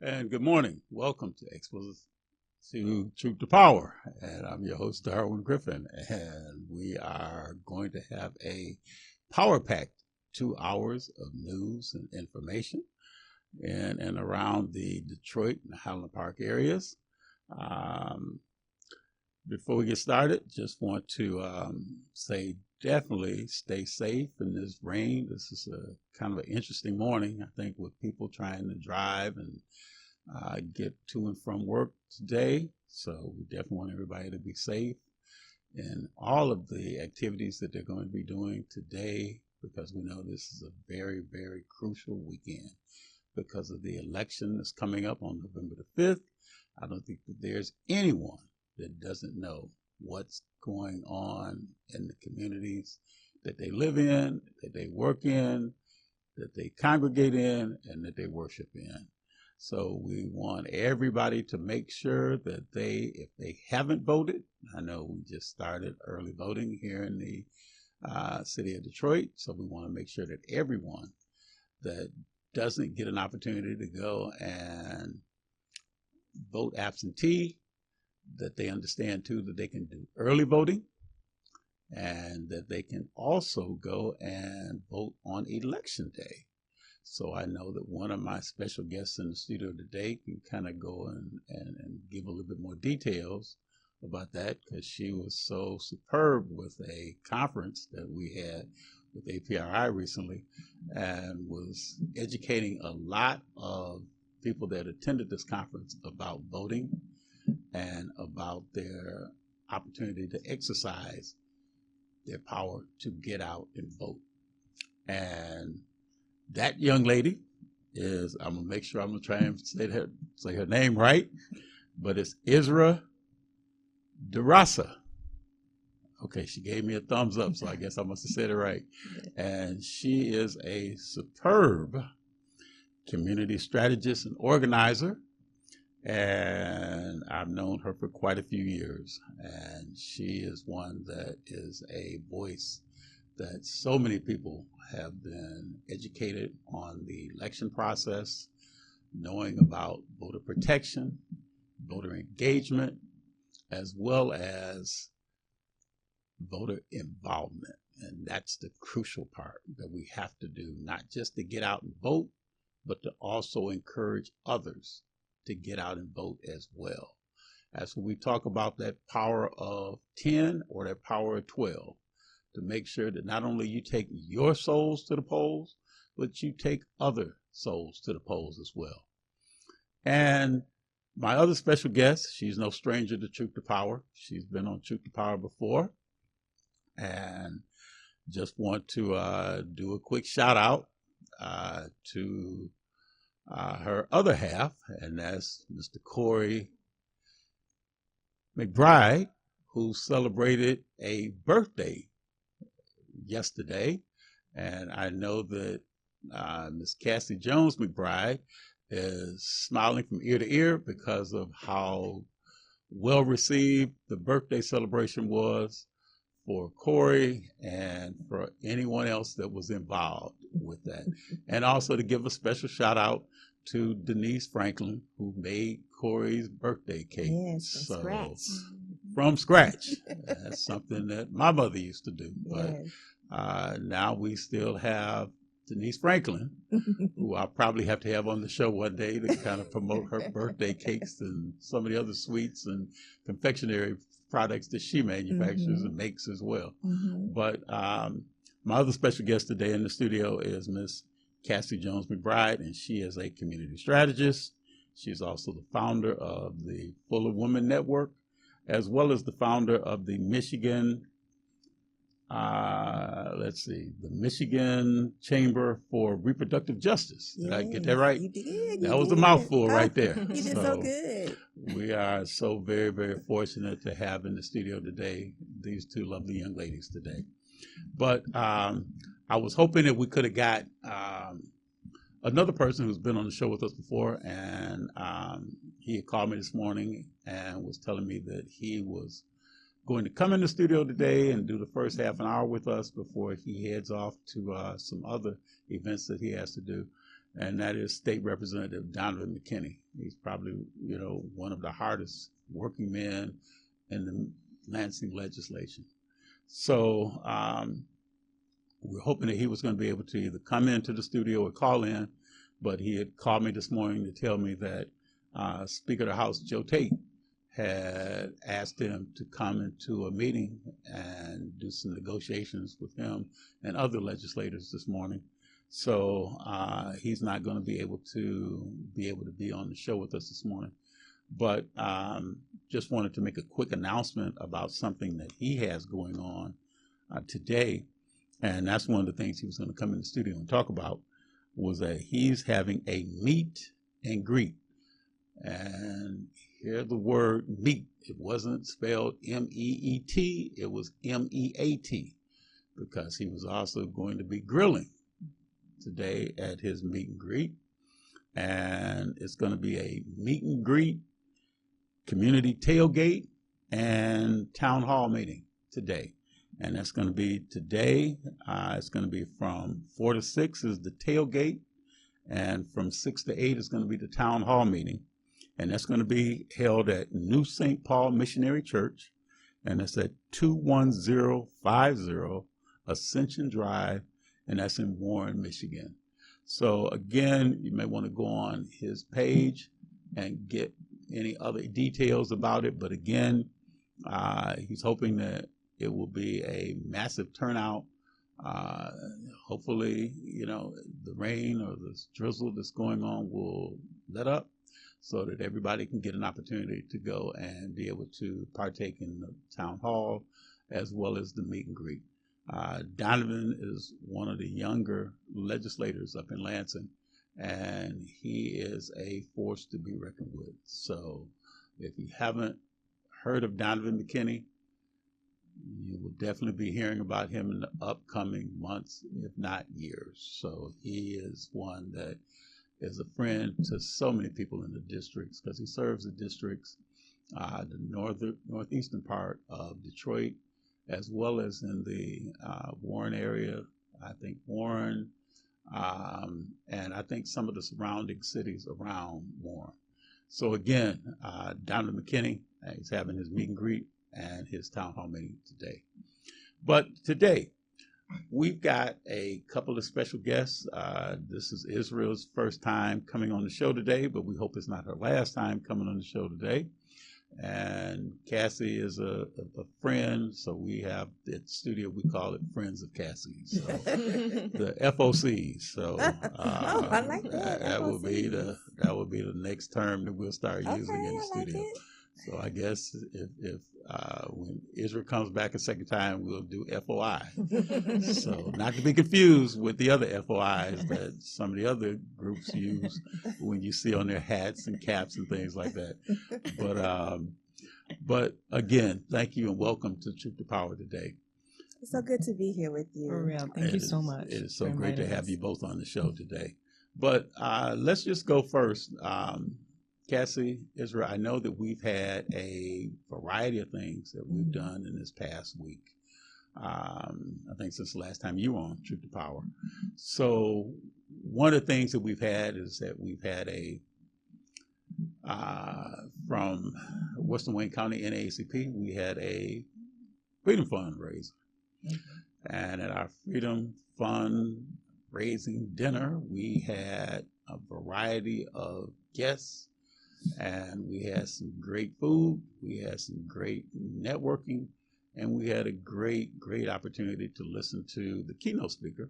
And good morning. Welcome to Exposed to Truth to Power. And I'm your host, Darwin Griffin. And we are going to have a power packed 2 hours of news and information in and around the Detroit and Highland Park areas. Um, Before we get started, just want to say definitely stay safe in this rain. This is a kind of an interesting morning, I think, with people trying to drive and get to and from work today. So we definitely want everybody to be safe in all of the activities that they're going to be doing today, because we know this is a very, very crucial weekend because of the election that's coming up on November the 5th. I don't think that there's anyone that doesn't know what's going on in the communities that they live in, that they work in, that they congregate in, and that they worship in. So we want everybody to make sure that if they haven't voted, I know we just started early voting here in the city of Detroit, so we want to make sure that everyone that doesn't get an opportunity to go and vote absentee, that they understand too that they can do early voting and that they can also go and vote on election day. So I know that one of my special guests in the studio today can kind of go and give a little bit more details about that, because she was so superb with a conference that we had with APRI recently and was educating a lot of people that attended this conference about voting and about their opportunity to exercise their power to get out and vote. And that young lady is, I'm going to make sure I'm going to try and say her name right, but it's Isra Darasa. Okay, she gave me a thumbs up, so I guess I must have said it right. And she is a superb community strategist and organizer. And I've known her for quite a few years. And she is one that is a voice that so many people have been educated on the election process, knowing about voter protection, voter engagement, as well as voter involvement. And that's the crucial part that we have to do, not just to get out and vote, but to also encourage others to get out and vote as well. That's when we talk about that power of 10 or that power of 12, to make sure that not only you take your souls to the polls, but you take other souls to the polls as well. And my other special guest, she's no stranger to Truth to Power. She's been on Truth to Power before. And just want to do a quick shout out to her other half, and that's Mr. Corey McBride, who celebrated a birthday yesterday. And I know that Miss Cassie Jones McBride is smiling from ear to ear because of how well received the birthday celebration was for Corey and for anyone else that was involved with that. And also to give a special shout out to Denise Franklin, who made Corey's birthday cake. Yes, from scratch. From scratch. That's something that my mother used to do. But Yes. now we still have Denise Franklin, who I'll probably have to have on the show one day to kind of promote her birthday cakes and some of the other sweets and confectionery products that she manufactures and makes as well. But my other special guest today in the studio is Miss Cassie Jones McBride, and she is a community strategist. She's also the founder of the Fuller Women Network, as well as the founder of the Michigan the Michigan Chamber for Reproductive Justice. Did I get that right? You did. That was a mouthful right there. You did so good. We are so very, very fortunate to have in the studio today these two lovely young ladies today. But I was hoping that we could have got another person who's been on the show with us before, and he had called me this morning and was telling me that he was going to come in the studio today and do the first half an hour with us before he heads off to some other events that he has to do. and that is State Representative Donovan McKinney. He's probably, one of the hardest working men in the Lansing legislation. So we're hoping that he was going to be able to either come into the studio or call in, but he had called me this morning to tell me that Speaker of the House Joe Tate had asked him to come into a meeting and do some negotiations with him and other legislators this morning. So he's not going to be able to be on the show with us this morning. But just wanted to make a quick announcement about something that he has going on today. And that's one of the things he was going to come in the studio and talk about, was that he's having a meet and greet. And hear the word meet. It wasn't spelled M-E-E-T, it was M-E-A-T, because he was also going to be grilling today at his meet and greet. And it's going to be a meet and greet, community tailgate, and town hall meeting today. And that's going to be today. It's going to be from 4 to 6 is the tailgate, and from 6 to 8 is going to be the town hall meeting. And that's going to be held at New St. Paul Missionary Church, and that's at 21050 Ascension Drive, and that's in Warren, Michigan. So again, you may want to go on his page and get any other details about it. But again, he's hoping that it will be a massive turnout. Hopefully, the rain or the drizzle that's going on will let up, so that everybody can get an opportunity to go and be able to partake in the town hall as well as the meet and greet. Donovan is one of the younger legislators up in Lansing, and he is a force to be reckoned with. So if you haven't heard of Donovan McKinney, you will definitely be hearing about him in the upcoming months, if not years. So he is one that is a friend to so many people in the districts, because he serves the districts, the northeastern part of Detroit, as well as in the Warren area. I think Warren, and I think some of the surrounding cities around Warren. So again, Donovan McKinney, he's having his meet and greet and his town hall meeting today. But today, we've got a couple of special guests. This is Israel's first time coming on the show today, but we hope it's not her last time coming on the show today. And Cassie is a friend, so we have at the studio, we call it Friends of Cassie, so the FOCs. So I like that. That will be the next term that we'll start using in the studio. Like, so I guess if when Israel comes back a second time, we'll do FOI. So not to be confused with the other FOIs that some of the other groups use when you see on their hats and caps and things like that. But again, thank you and welcome to Truth to Power today. It's so good to be here with you. For real. Thank you so much. It is so great to have you both on the show today. But let's just go first. Cassie, Israel, I know that we've had a variety of things that we've done in this past week. I think since the last time you were on Truth to Power. So one of the things that we've had is that we've had from Western Wayne County NAACP, we had a Freedom Fund raiser. And at our Freedom Fund raising dinner, we had a variety of guests. And we had some great food, we had some great networking, and we had a great opportunity to listen to the keynote speaker,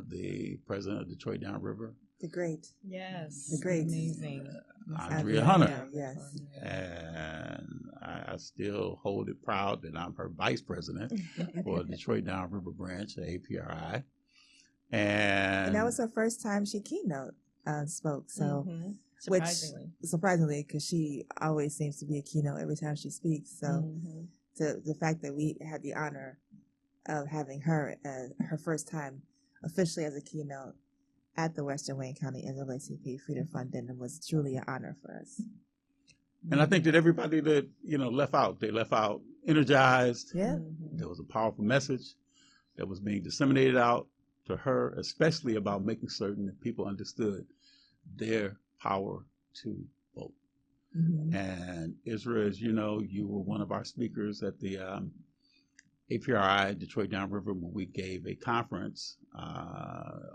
the president of Detroit Downriver. The great. Yes. The great. Amazing. Andrea Hunter. Yes. And I still hold it proud that I'm her vice president for Detroit Downriver branch at APRI. And that was her first time she keynote spoke, so. Surprisingly, because she always seems to be a keynote every time she speaks. So the fact that we had the honor of having her her first time officially as a keynote at the Western Wayne County NAACP Freedom Fund dinner was truly an honor for us. And I think that everybody that left out energized. Yeah. There was a powerful message that was being disseminated out, to her, especially about making certain that people understood their power to vote. Mm-hmm. And Israel, as you know, you were one of our speakers at the APRI Detroit Downriver when we gave a conference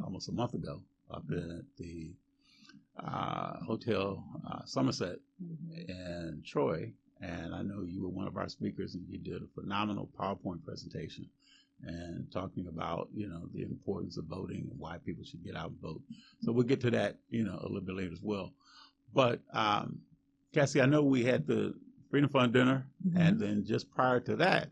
almost a month ago up at the Hotel Somerset in Troy. And I know you were one of our speakers, and you did a phenomenal PowerPoint presentation and talking about, the importance of voting and why people should get out and vote. So we'll get to that, a little bit later as well. But Cassie, I know we had the Freedom Fund dinner, and then just prior to that,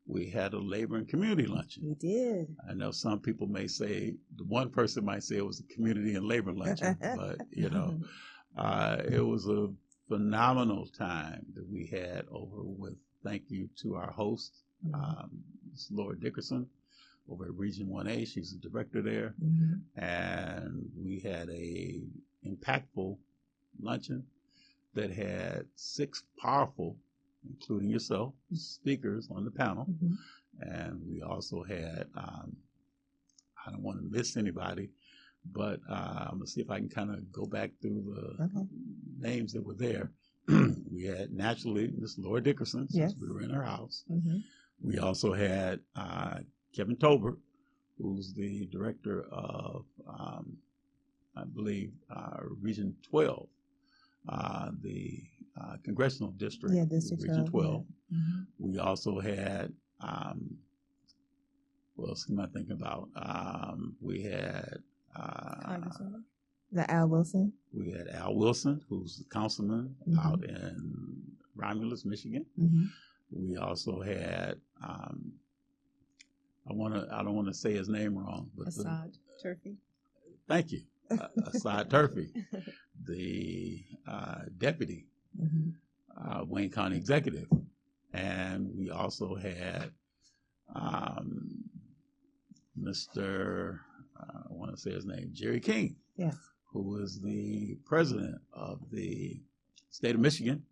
we had a labor and community luncheon. We did. I know some people may say, one person might say it was a community and labor luncheon, but, it was a phenomenal time that we had over with. Thank you to our host, Laura Dickerson, over at Region 1A. She's the director there. And we had a impactful luncheon that had 6 powerful, including yourself, speakers on the panel. And we also had, I don't want to miss anybody, but I'm going to see if I can kind of go back through the names that were there. We had, naturally, Miss Laura Dickerson, since we were in her house. We also had Kevin Tolbert, who's the director of, I believe, Region 12, the congressional district, Region 12. We also had, what else am I thinking about? We had Al Wilson. We had Al Wilson, who's a councilman out in Romulus, Michigan. We also had, I don't want to say his name wrong, but Assad Turfy. Thank you, Assad Turfy, the deputy Wayne County executive, and we also had Mr. I want to say his name, Jerry King, who is the president of the state of Michigan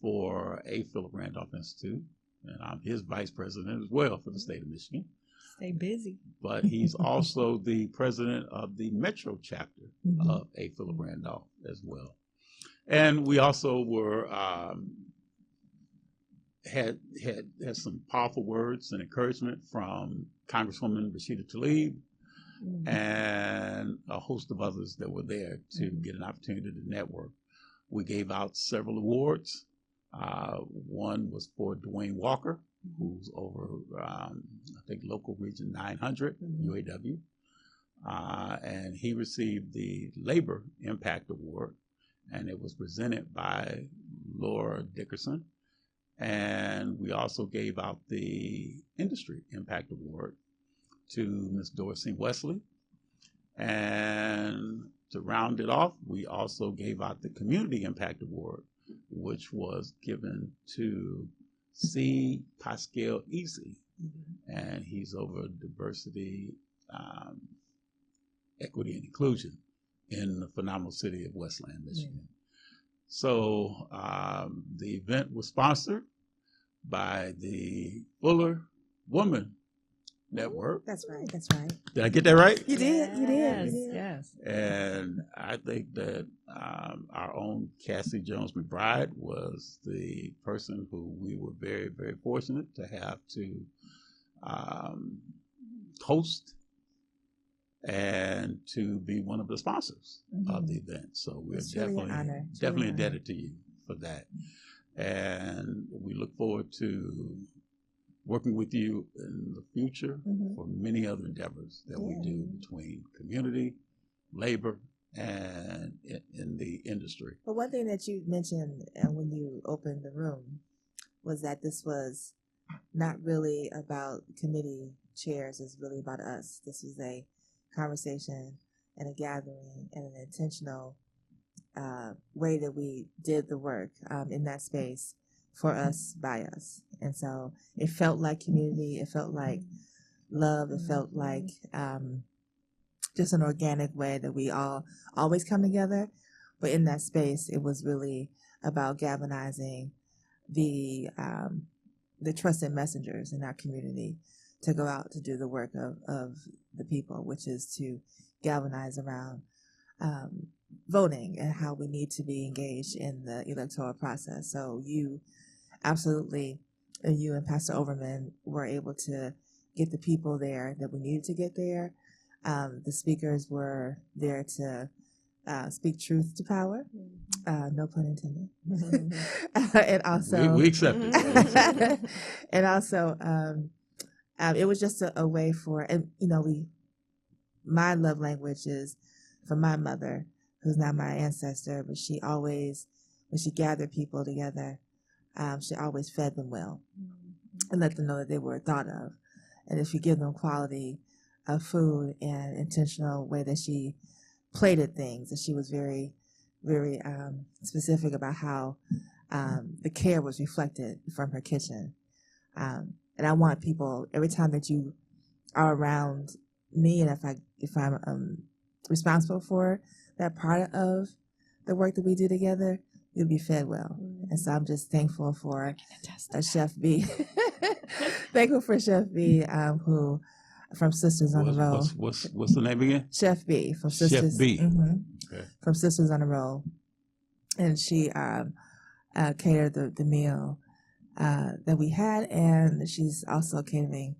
for A. Philip Randolph Institute, and I'm his vice president as well for the state of Michigan. Stay busy. But he's also the president of the Metro chapter of A. Philip Randolph as well. And we also were had some powerful words and encouragement from Congresswoman Rashida Tlaib and a host of others that were there to get an opportunity to network. We gave out several awards. One was for Dwayne Walker, who's over, I think, local region 900, UAW. And he received the Labor Impact Award, and it was presented by Laura Dickerson. And we also gave out the Industry Impact Award to Ms. Dorothy Wesley. And to round it off, we also gave out the Community Impact Award, which was given to C. Pascal Easy. And he's over diversity, equity, and inclusion in the phenomenal city of Westland, Michigan. So the event was sponsored by the Fuller Woman Network. That's right. Did I get that right? You did. Yes. And I think that our own Cassie Jones McBride was the person who we were very, very fortunate to have to host and to be one of the sponsors of the event. So we're definitely indebted to you for that. And we look forward to working with you in the future for many other endeavors that we do between community, labor, and in the industry. But one thing that you mentioned when you opened the room was that this was not really about committee chairs, it's really about us. This was a conversation and a gathering and an intentional way that we did the work in that space for us, by us. And so it felt like community, it felt like love, it felt like just an organic way that we all always come together. But in that space, it was really about galvanizing the trusted messengers in our community to go out to do the work of the people, which is to galvanize around voting and how we need to be engaged in the electoral process. So you and Pastor Overman were able to get the people there that we needed to get there. The speakers were there to speak truth to power. No pun intended. And also, we accept it. And also, it was just a way for, and my love language is from my mother, who's not my ancestor, but she always, when she gathered people together, she always fed them well and let them know that they were thought of. And if you give them quality of food and intentional way that she plated things, and she was very, very specific about how the care was reflected from her kitchen. And I want people, every time that you are around me, and if I'm responsible for that part of the work that we do together, you'll be fed well. And so I'm just thankful for Chef B. Thankful for Chef B, who from Sisters on the Roll. What's the name again? Chef B from Sisters. Chef B. Okay. From Sisters on the Roll, and she catered the meal that we had, and she's also catering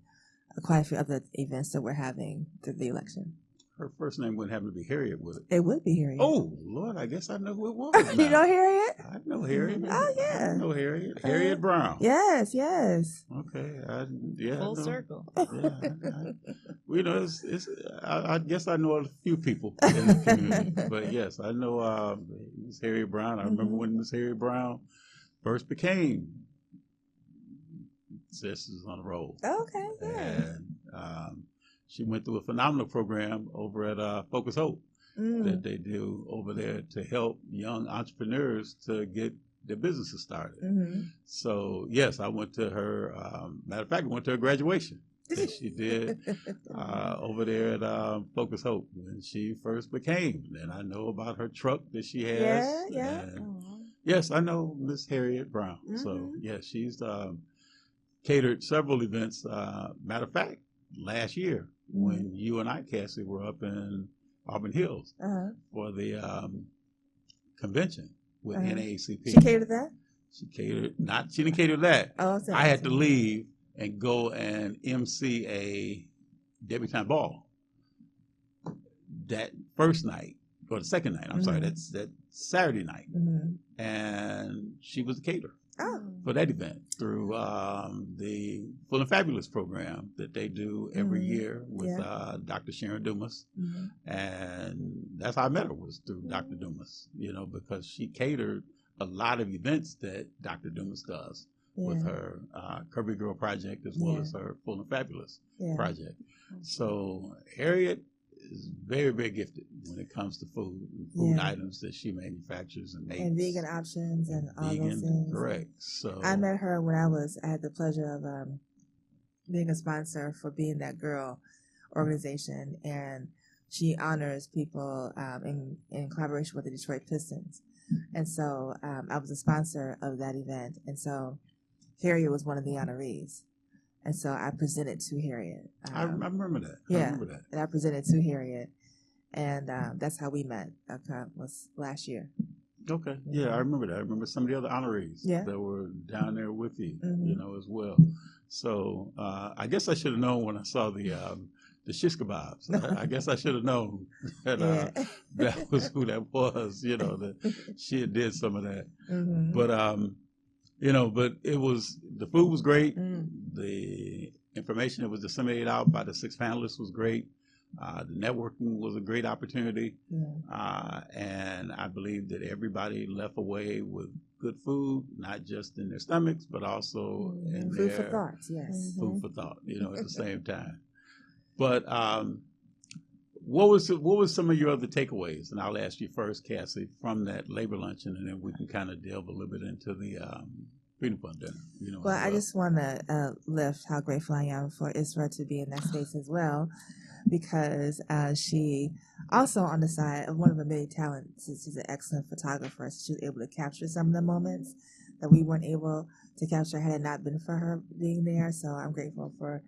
quite a few other events that we're having through the election. Her first name wouldn't happen to be Harriet, would it? It would be Harriet. Oh, Lord, I guess I know who it was. You know Harriet? I know Harriet. Oh, yeah. I know Harriet. Harriet Brown. Yes. Okay. Full circle. Yeah. I guess I know a few people in the community. But yes, I know Miss Harriet Brown. I remember when Miss Harriet Brown first became Sisters on the Roll. Okay, yeah. And she went through a phenomenal program over at Focus Hope that they do over there to help young entrepreneurs to get their businesses started. So, yes, I went to her, matter of fact, I went to her graduation that she did over there at Focus Hope when she first became. And I know about her truck that she has. Yeah. Yes, I know Miss Harriet Brown. So, yes, she's catered several events. Matter of fact, last year, when you and I, Cassie, were up in Auburn Hills for the convention with NAACP. She catered that? She didn't cater that. Oh, I had to leave and go and MC a debutante ball that first night, or the second night, I'm sorry, that's that Saturday night. And she was the caterer. For that event through the Full and Fabulous program that they do every year with Dr. Sharon Dumas. And that's how I met her, was through Dr. Dumas, because she catered a lot of events that Dr. Dumas does with her Kirby Girl project as well as her Full and Fabulous project. So Harriet is very, very gifted when it comes to food items that she manufactures and makes. And vegan options and all those things. Correct. So I met her when I had the pleasure of being a sponsor for Being That Girl organization, and she honors people in collaboration with the Detroit Pistons. And so I was a sponsor of that event, and so Harriet was one of the honorees. And so I presented to Harriet. I remember that. And I presented to Harriet. And that's how we met. Was last year. Okay. Yeah, I remember that. I remember some of the other honorees that were down there with you, as well. So I guess I should have known when I saw the shish kebabs. I guess I should have known that that was who that was, that she had did some of that. But but the food was great. The information that was disseminated out by the 6 panelists was great. The networking was a great opportunity. And I believe that everybody left away with good food, not just in their stomachs, but also in food their for thought, yes. Food for thought, at the same time. But what was some of your other takeaways? And I'll ask you first, Cassie, from that labor luncheon, and then we can kind of delve a little bit into the Freedom Fund dinner. Well, I just want to lift how grateful I am for Isra to be in that space as well, because she also, on the side of one of her many talents, she's an excellent photographer. So she was able to capture some of the moments that we weren't able to capture had it not been for her being there. So I'm grateful for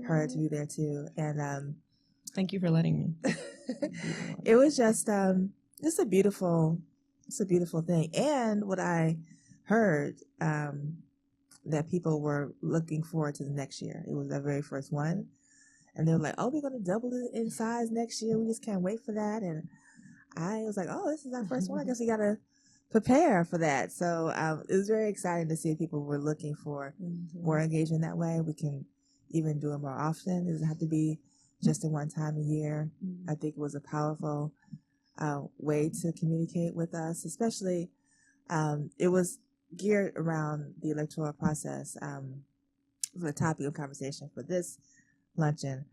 her to be there too. And thank you for letting me. It was just a beautiful thing. And what I heard, that people were looking forward to the next year. It was their very first one. And they were like, oh, we're going to double it in size next year. We just can't wait for that. And I was like, oh, this is our first one. I guess we got to prepare for that. So it was very exciting to see people were looking for more engagement that way. We can even do it more often. It doesn't have to be just a one time a year. I think it was a powerful way to communicate with us, especially it was geared around the electoral process. For the topic of conversation for this luncheon,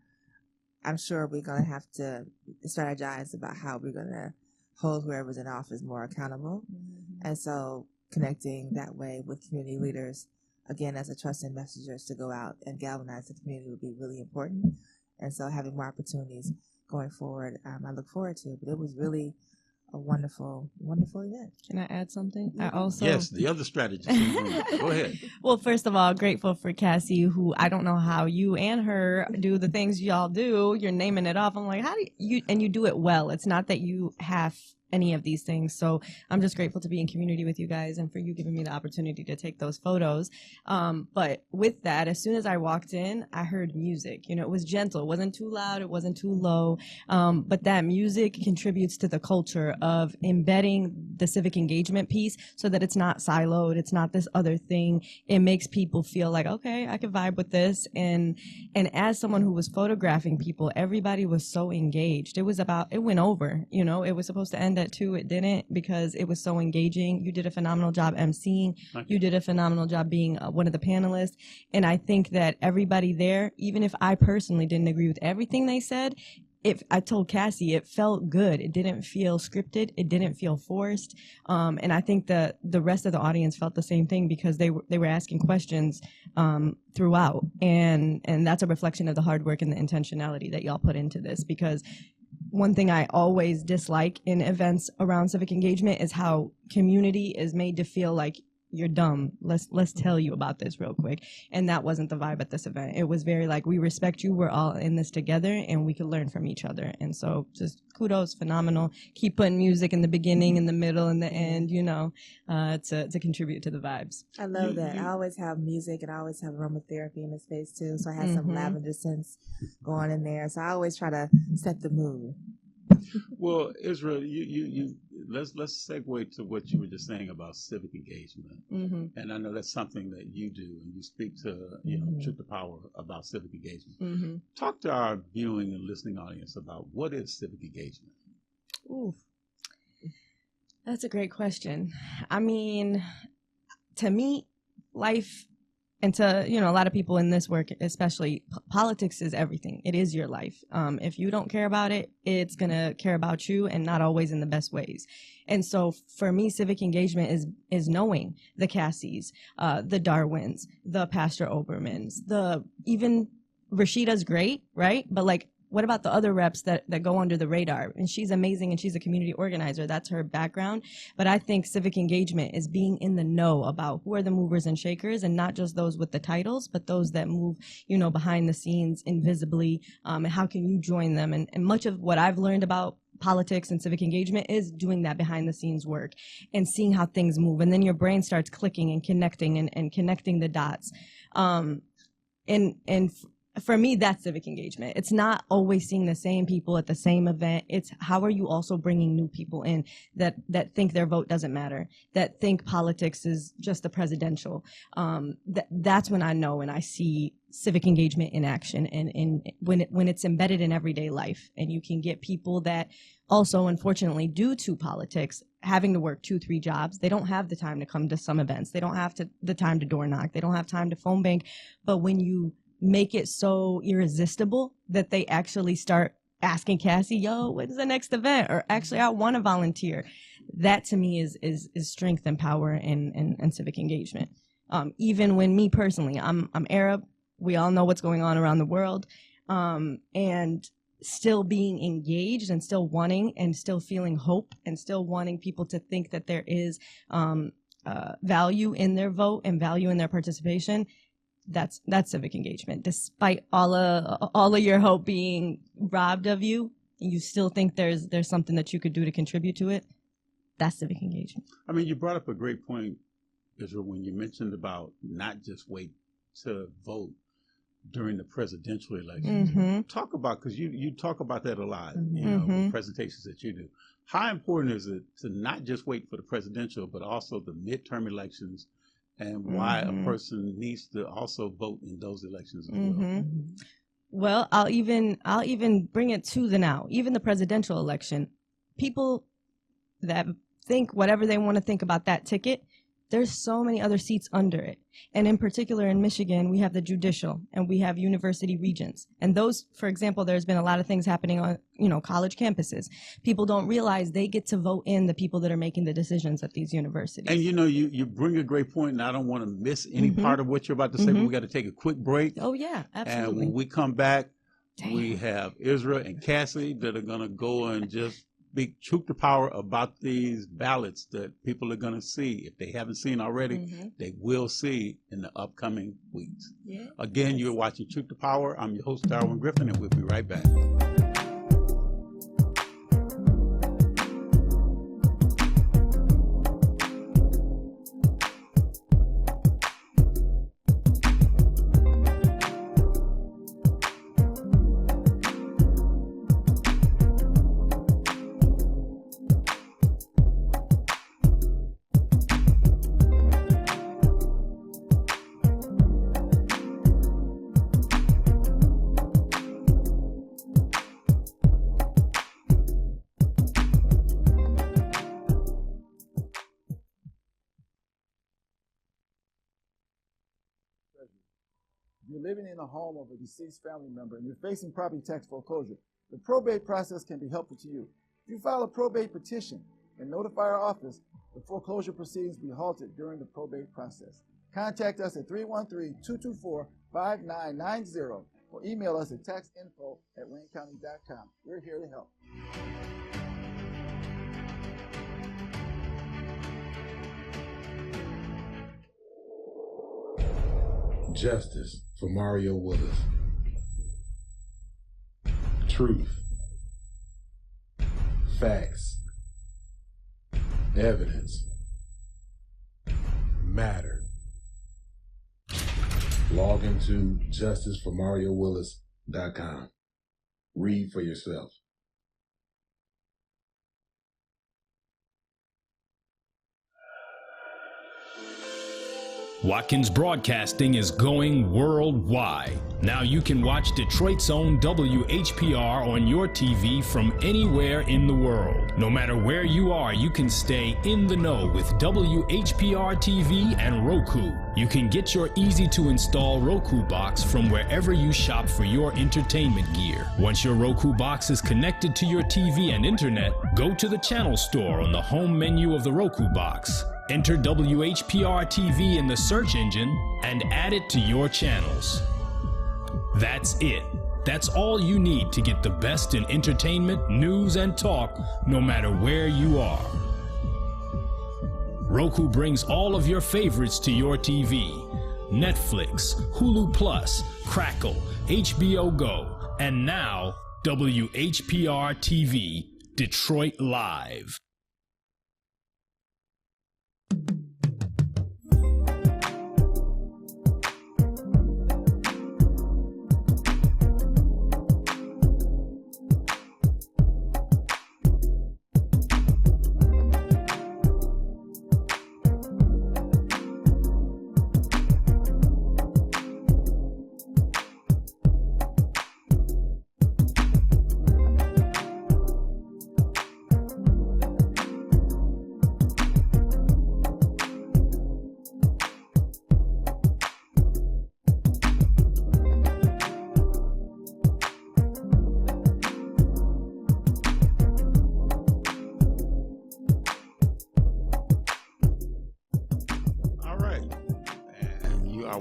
I'm sure we're going to have to strategize about how we're going to hold whoever's in office more accountable. And so connecting that way with community leaders, again, as a trusted messengers to go out and galvanize the community would be really important. And so having more opportunities going forward, I look forward to. But it was really a wonderful, wonderful event. Can I add something? Yeah. I also Yes, the other strategist. Go ahead. Well, first of all, grateful for Cassie, who I don't know how you and her do the things y'all do. You're naming it off. I'm like, how do you? And you do it well. It's not that you have any of these things. So I'm just grateful to be in community with you guys and for you giving me the opportunity to take those photos. But with that, as soon as I walked in, I heard music. You know, it was gentle. It wasn't too loud. It wasn't too low. But that music contributes to the culture of embedding the civic engagement piece so that it's not siloed. It's not this other thing. It makes people feel like, okay, I can vibe with this. And as someone who was photographing people, everybody was so engaged. It went over, you know, it was supposed to end at 2. It didn't, because it was so engaging. You did a phenomenal job emceeing. You did a phenomenal job being one of the panelists. And I think that everybody there, even if I personally didn't agree with everything they said, if I told Cassie, it felt good. It didn't feel scripted. It didn't feel forced. And I think that the rest of the audience felt the same thing, because they were asking questions throughout. And that's a reflection of the hard work and the intentionality that y'all put into this, because one thing I always dislike in events around civic engagement is how community is made to feel like you're dumb. Let's tell you about this real quick. And that wasn't the vibe at this event. It was very like, we respect you. We're all in this together and we can learn from each other. And so just kudos, phenomenal. Keep putting music in the beginning, in the middle, and the end, you know, to contribute to the vibes. I love that. I always have music and I always have aromatherapy in the space too. So I had some lavender scents going in there. So I always try to set the mood. Well, Israel, you let's segue to what you were just saying about civic engagement, and I know that's something that you do, and you speak to Truth to Power about civic engagement. Talk to our viewing and listening audience about what is civic engagement. Ooh, that's a great question. I mean, to me, life. And to, a lot of people in this work, especially, politics is everything. It is your life. If you don't care about it, it's going to care about you, and not always in the best ways. And so for me, civic engagement is knowing the Cassies, the Darwins, the Pastor Obermans, even Rashida's great, right? But what about the other reps that go under the radar? And she's amazing, and she's a community organizer. That's her background. But I think civic engagement is being in the know about who are the movers and shakers, and not just those with the titles, but those that move, behind the scenes invisibly. And how can you join them? And much of what I've learned about politics and civic engagement is doing that behind the scenes work and seeing how things move. And then your brain starts clicking and connecting and connecting the dots. For me, that's civic engagement. It's not always seeing the same people at the same event. It's how are you also bringing new people in that think their vote doesn't matter, that think politics is just the presidential. That's when I know and I see civic engagement in action, and when it's embedded in everyday life, and you can get people that also, unfortunately, due to politics, having to work 2-3 jobs, they don't have the time to come to some events. They don't have the time to door knock. They don't have time to phone bank. But when you make it so irresistible that they actually start asking Cassie, yo, when's the next event? Or actually, I want to volunteer. That to me is strength and power and civic engagement. Even when me personally, I'm Arab. We all know what's going on around the world. And still being engaged and still wanting and still feeling hope and still wanting people to think that there is value in their vote and value in their participation, that's civic engagement. Despite all of your hope being robbed of you, and you still think there's something that you could do to contribute to it, that's civic engagement. I mean, you brought up a great point, Israel, when you mentioned about not just wait to vote during the presidential elections. Mm-hmm. Talk about, because you talk about that a lot, Mm-hmm. with presentations that you do. How important is it to not just wait for the presidential, but also the midterm elections, and why a person needs to also vote in those elections as well? Well, I'll even bring it to the now. Even the presidential election, people that think whatever they want to think about that ticket, there's so many other seats under it. And in particular in Michigan, we have the judicial and we have university regents. And those, for example, there's been a lot of things happening on, college campuses. People don't realize they get to vote in the people that are making the decisions at these universities. And you bring a great point, and I don't want to miss any part of what you're about to say, but we got to take a quick break. Oh yeah, absolutely. And when we come back, we have Israel and Cassie that are going to go and just speak truth to power about these ballots that people are going to see. If they haven't seen already, they will see in the upcoming weeks. Yeah. Again, you're watching Truth to Power. I'm your host, Darwin Griffin, and we'll be right back. If you're living in a home of a deceased family member and you're facing property tax foreclosure, the probate process can be helpful to you. If you file a probate petition and notify our office, the foreclosure proceedings will be halted during the probate process. Contact us at 313-224-5990 or email us at taxinfo@waynecounty.com. We're here to help. Justice for Mario Willis. Truth. Facts. Evidence. Matter. Log into justiceformariowillis.com. Read for yourself. Watkins Broadcasting is going worldwide. Now you can watch Detroit's own WHPR on your TV from anywhere in the world. No matter where you are, you can stay in the know with WHPR TV and Roku. You can get your easy-to-install Roku box from wherever you shop for your entertainment gear. Once your Roku box is connected to your TV and internet, go to the channel store on the home menu of the Roku box. Enter WHPR TV in the search engine and add it to your channels. That's it. That's all you need to get the best in entertainment, news, and talk, no matter where you are. Roku brings all of your favorites to your TV. Netflix, Hulu Plus, Crackle, HBO Go, and now WHPR TV, Detroit Live.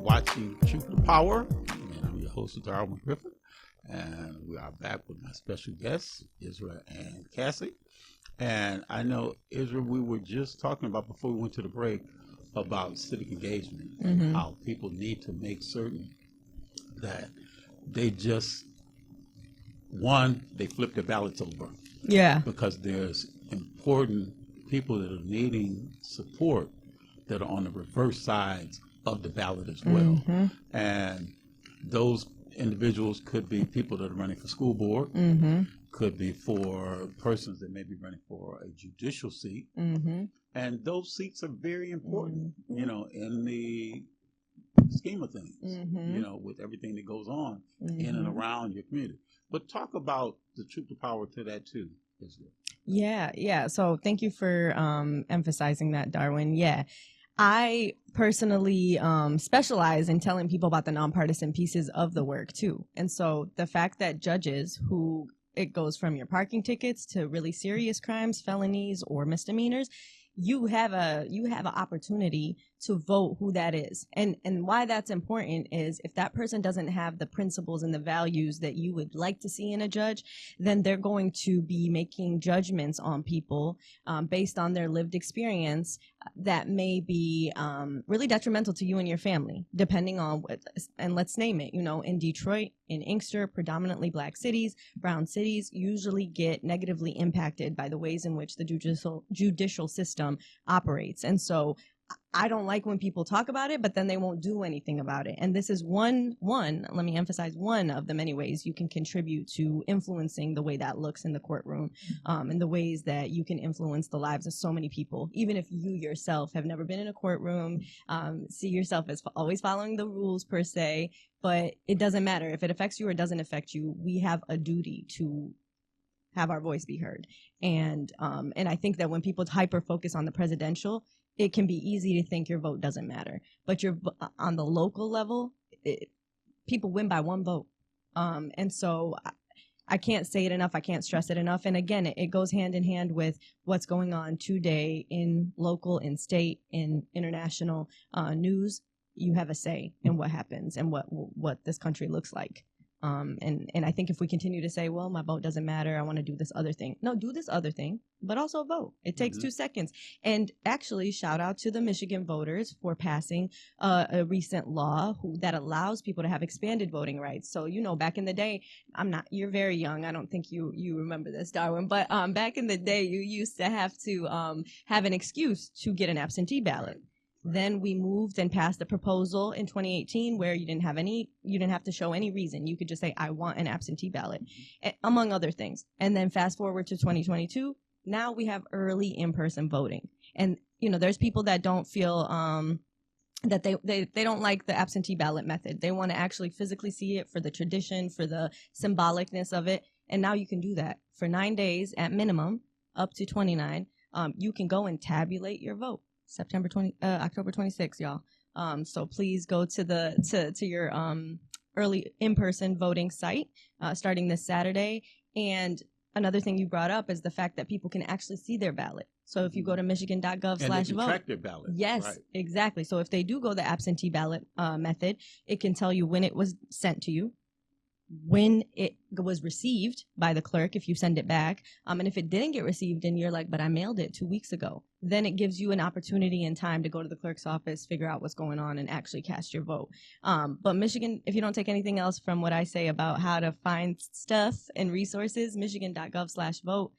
Watching Truth to Power, and I'm your host, Darwin Griffin, and we are back with my special guests, Israel and Cassie. And I know, Israel, we were just talking about before we went to the break about civic engagement, and how people need to make certain that they just, one, they flip their ballots over. Yeah. Because there's important people that are needing support that are on the reverse sides of the ballot as well. And those individuals could be people that are running for school board, could be for persons that may be running for a judicial seat. And those seats are very important, you know, in the scheme of things, you know, with everything that goes on in and around your community. But talk about the truth to power to that too, Israel. Yeah. So thank you for emphasizing that, Darwin. Yeah. I personally specialize in telling people about the nonpartisan pieces of the work too. And so the fact that judges who, it goes from your parking tickets to really serious crimes, felonies, or misdemeanors, you have an opportunity to vote who that is. And why that's important is if that person doesn't have the principles and the values that you would like to see in a judge, then they're going to be making judgments on people based on their lived experience that may be really detrimental to you and your family, depending on what, and let's name it, you know, in Detroit, in Inkster, predominantly black cities, brown cities usually get negatively impacted by the ways in which the judicial system operates. And so I don't like when people talk about it, but then they won't do anything about it. And this is one, let me emphasize, one of the many ways you can contribute to influencing the way that looks in the courtroom, and the ways that you can influence the lives of so many people, even if you yourself have never been in a courtroom, see yourself as always following the rules per se, but it doesn't matter if it affects you or doesn't affect you. We have a duty to have our voice be heard. And I think that when people hyper focus on the presidential, it can be easy to think your vote doesn't matter, but you're on the local level, people win by one vote. And so I can't say it enough. I can't stress it enough. And again, it goes hand in hand with what's going on today in local, in state, in international news. You have a say in what happens and what this country looks like. And I think if we continue to say, well, my vote doesn't matter, I want to do this other thing. No, do this other thing, but also vote. It takes 2 seconds. And actually, shout out to the Michigan voters for passing a recent law that allows people to have expanded voting rights. So, you know, back in the day, you're very young. I don't think you remember this, Darwin, but back in the day, you used to have to have an excuse to get an absentee ballot. Then we moved and passed a proposal in 2018 where you didn't have to show any reason. You could just say, I want an absentee ballot, among other things. And then fast forward to 2022, now we have early in-person voting. And, you know, there's people that don't feel that they don't like the absentee ballot method. They want to actually physically see it for the tradition, for the symbolicness of it. And now you can do that for 9 days at minimum, up to 29. You can go and tabulate your vote. October 26th, y'all. So please go to your early in-person voting site starting this Saturday. And another thing you brought up is the fact that people can actually see their ballot. So if you go to michigan.gov/vote, track their ballot. Yes, right. Exactly. So if they do go the absentee ballot method, it can tell you when it was sent to you, when it was received by the clerk if you send it back, and if it didn't get received and you're like, but I mailed it 2 weeks ago, then it gives you an opportunity and time to go to the clerk's office, figure out what's going on, and actually cast your vote. But Michigan, if you don't take anything else from what I say about how to find stuff and resources, michigan.gov/vote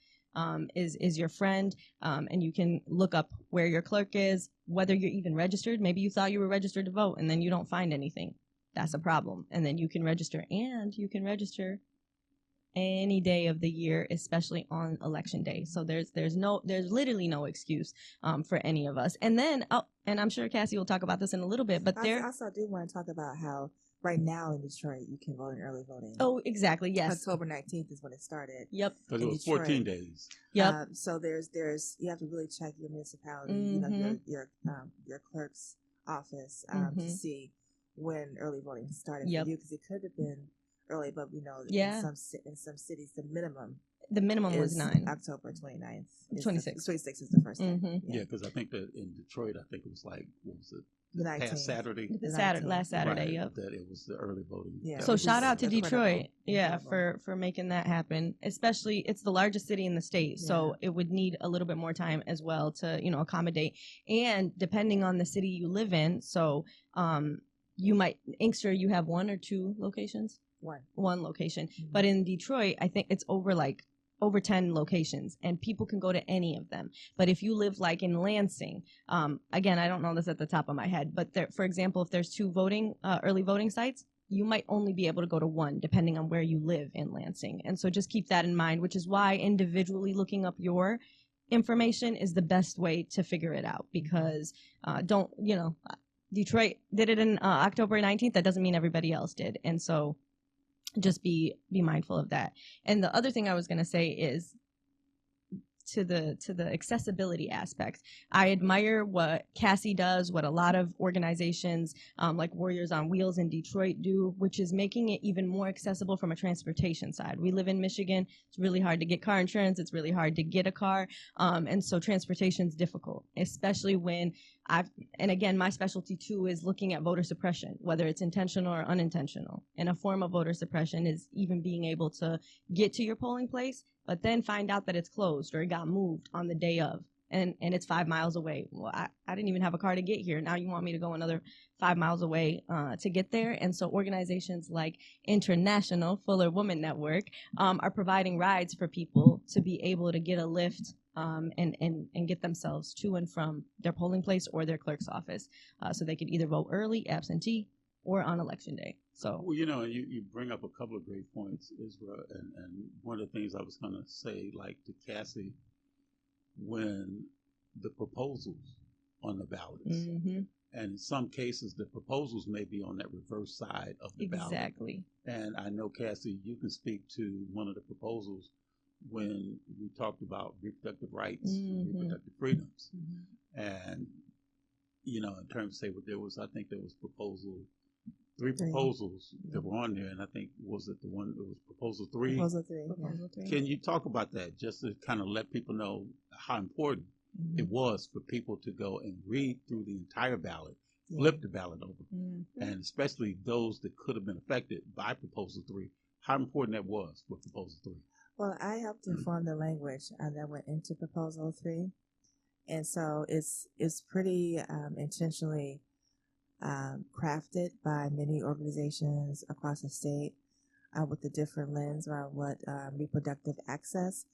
is your friend, and you can look up where your clerk is, whether you're even registered. Maybe you thought you were registered to vote and then you don't find anything. That's a problem. And then you can register, and you can register any day of the year, especially on election day. So there's literally no excuse for any of us. And then, and I'm sure Cassie will talk about this in a little bit, but I also do want to talk about how right now in Detroit you can vote in early voting. Oh, exactly. Yes. October 19th is when it started. Yep. Because it was Detroit. 14 days. Yep. So there's you have to really check your municipality, you know, your clerk's office to see when early voting started for you, because it could have been early, but we know in some cities the minimum The minimum was 9. October 29th. 26th. 26th is the first day. Mm-hmm. Yeah, because I think that in Detroit, I think it was like, what was it? The 19th. Past Saturday. Last Saturday, right, yep. That it was the early voting. Yeah. So shout out to Incredible. Detroit, yeah, Incredible. for making that happen. Especially, it's the largest city in the state, so it would need a little bit more time as well to, accommodate. And depending on the city you live in, so you might, Inkster, you have 1 or 2 locations? One location. Mm-hmm. But in Detroit, I think it's over 10 locations, and people can go to any of them. But if you live like in Lansing, again, I don't know this at the top of my head, but there, for example, if there's 2 early voting sites, you might only be able to go to 1 depending on where you live in Lansing. And so just keep that in mind, which is why individually looking up your information is the best way to figure it out, because Detroit did it in October 19th. That doesn't mean everybody else did. And so just be mindful of that. And the other thing I was going to say is to the accessibility aspect. I admire what Cassie does, what a lot of organizations like Warriors on Wheels in Detroit do, which is making it even more accessible from a transportation side. We live in Michigan. It's really hard to get car insurance. It's really hard to get a car. And so transportation is difficult, especially when and again, my specialty too is looking at voter suppression, whether it's intentional or unintentional. And a form of voter suppression is even being able to get to your polling place, but then find out that it's closed or it got moved on the day of, and it's 5 miles away. Well, I didn't even have a car to get here. Now you want me to go another 5 miles away to get there. And so organizations like International Fuller Woman Network are providing rides for people to be able to get a lift and get themselves to and from their polling place or their clerk's office, so they could either vote early, absentee, or on election day. So, well, you bring up a couple of great points, Isra, and one of the things I was going to say, like to Cassie, when the proposals on the ballots, mm-hmm. and in some cases the proposals may be on that reverse side of the ballot. Exactly. And I know, Cassie, you can speak to one of the proposals when we talked about reproductive rights, mm-hmm. reproductive freedoms, mm-hmm. and in terms of say what there was, I think there was three proposals that were on there, and I think it was the one that was proposal 3. Proposal 3. Can you talk about that, just to kind of let people know how important Mm-hmm. it was for people to go and read through the entire ballot, flip the ballot over, mm-hmm. and especially those that could have been affected by proposal 3, how important that was with proposal 3? Well, I helped inform the language that went into proposal 3, and so it's pretty intentionally crafted by many organizations across the state with a different lens around what reproductive access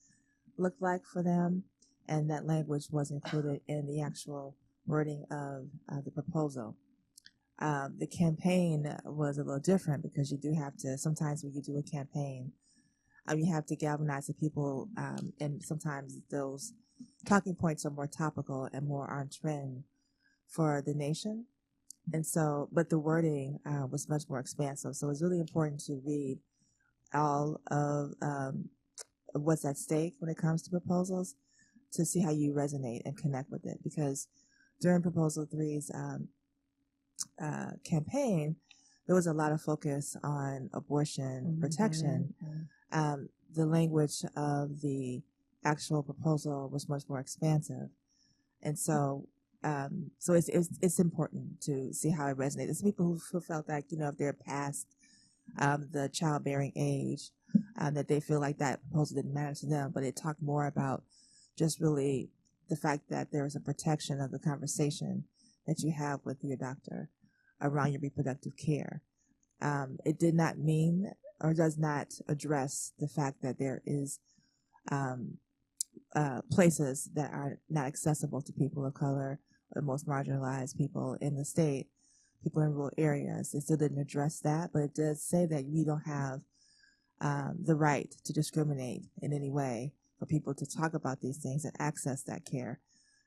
looked like for them, and that language was included in the actual wording of the proposal. The campaign was a little different because you do have to, sometimes when you do a campaign, you have to galvanize the people, and sometimes those talking points are more topical and more on trend for the nation. And so, but the wording was much more expansive. So it's really important to read all of what's at stake when it comes to proposals to see how you resonate and connect with it. Because during Proposal 3's campaign, there was a lot of focus on abortion protection. Mm-hmm. The language of the actual proposal was much more expansive. And so so it's important to see how it resonates. There's people who felt like, if they're past the childbearing age, that they feel like that proposal didn't matter to them, but it talked more about just really the fact that there is a protection of the conversation that you have with your doctor around your reproductive care. It did not mean or does not address the fact that there is places that are not accessible to people of color, or the most marginalized people in the state, people in rural areas. It still didn't address that, but it does say that we don't have the right to discriminate in any way for people to talk about these things and access that care.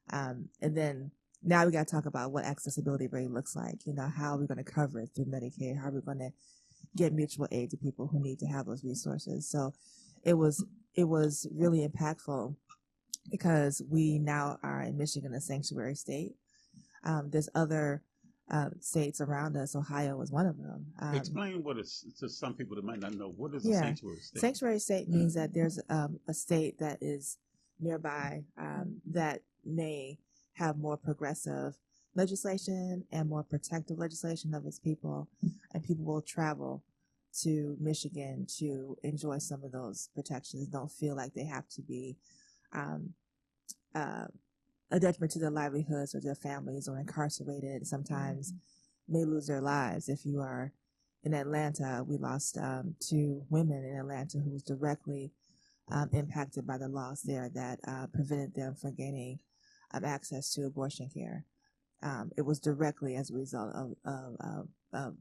And then now we got to talk about what accessibility really looks like. How are we going to cover it through Medicaid? How are we going to get mutual aid to people who need to have those resources? So it was really impactful because we now are in Michigan, a sanctuary state. There's other states around us. Ohio was one of them. Explain what it's to some people that might not know. What is a sanctuary state? Sanctuary state means that there's a state that is nearby that may have more progressive legislation and more protective legislation of its people, and people will travel to Michigan to enjoy some of those protections. Don't feel like they have to be a detriment to their livelihoods or their families, or incarcerated. Sometimes may lose their lives. If you are in Atlanta, we lost 2 women in Atlanta who was directly impacted by the laws there that prevented them from gaining access to abortion care. It was directly as a result of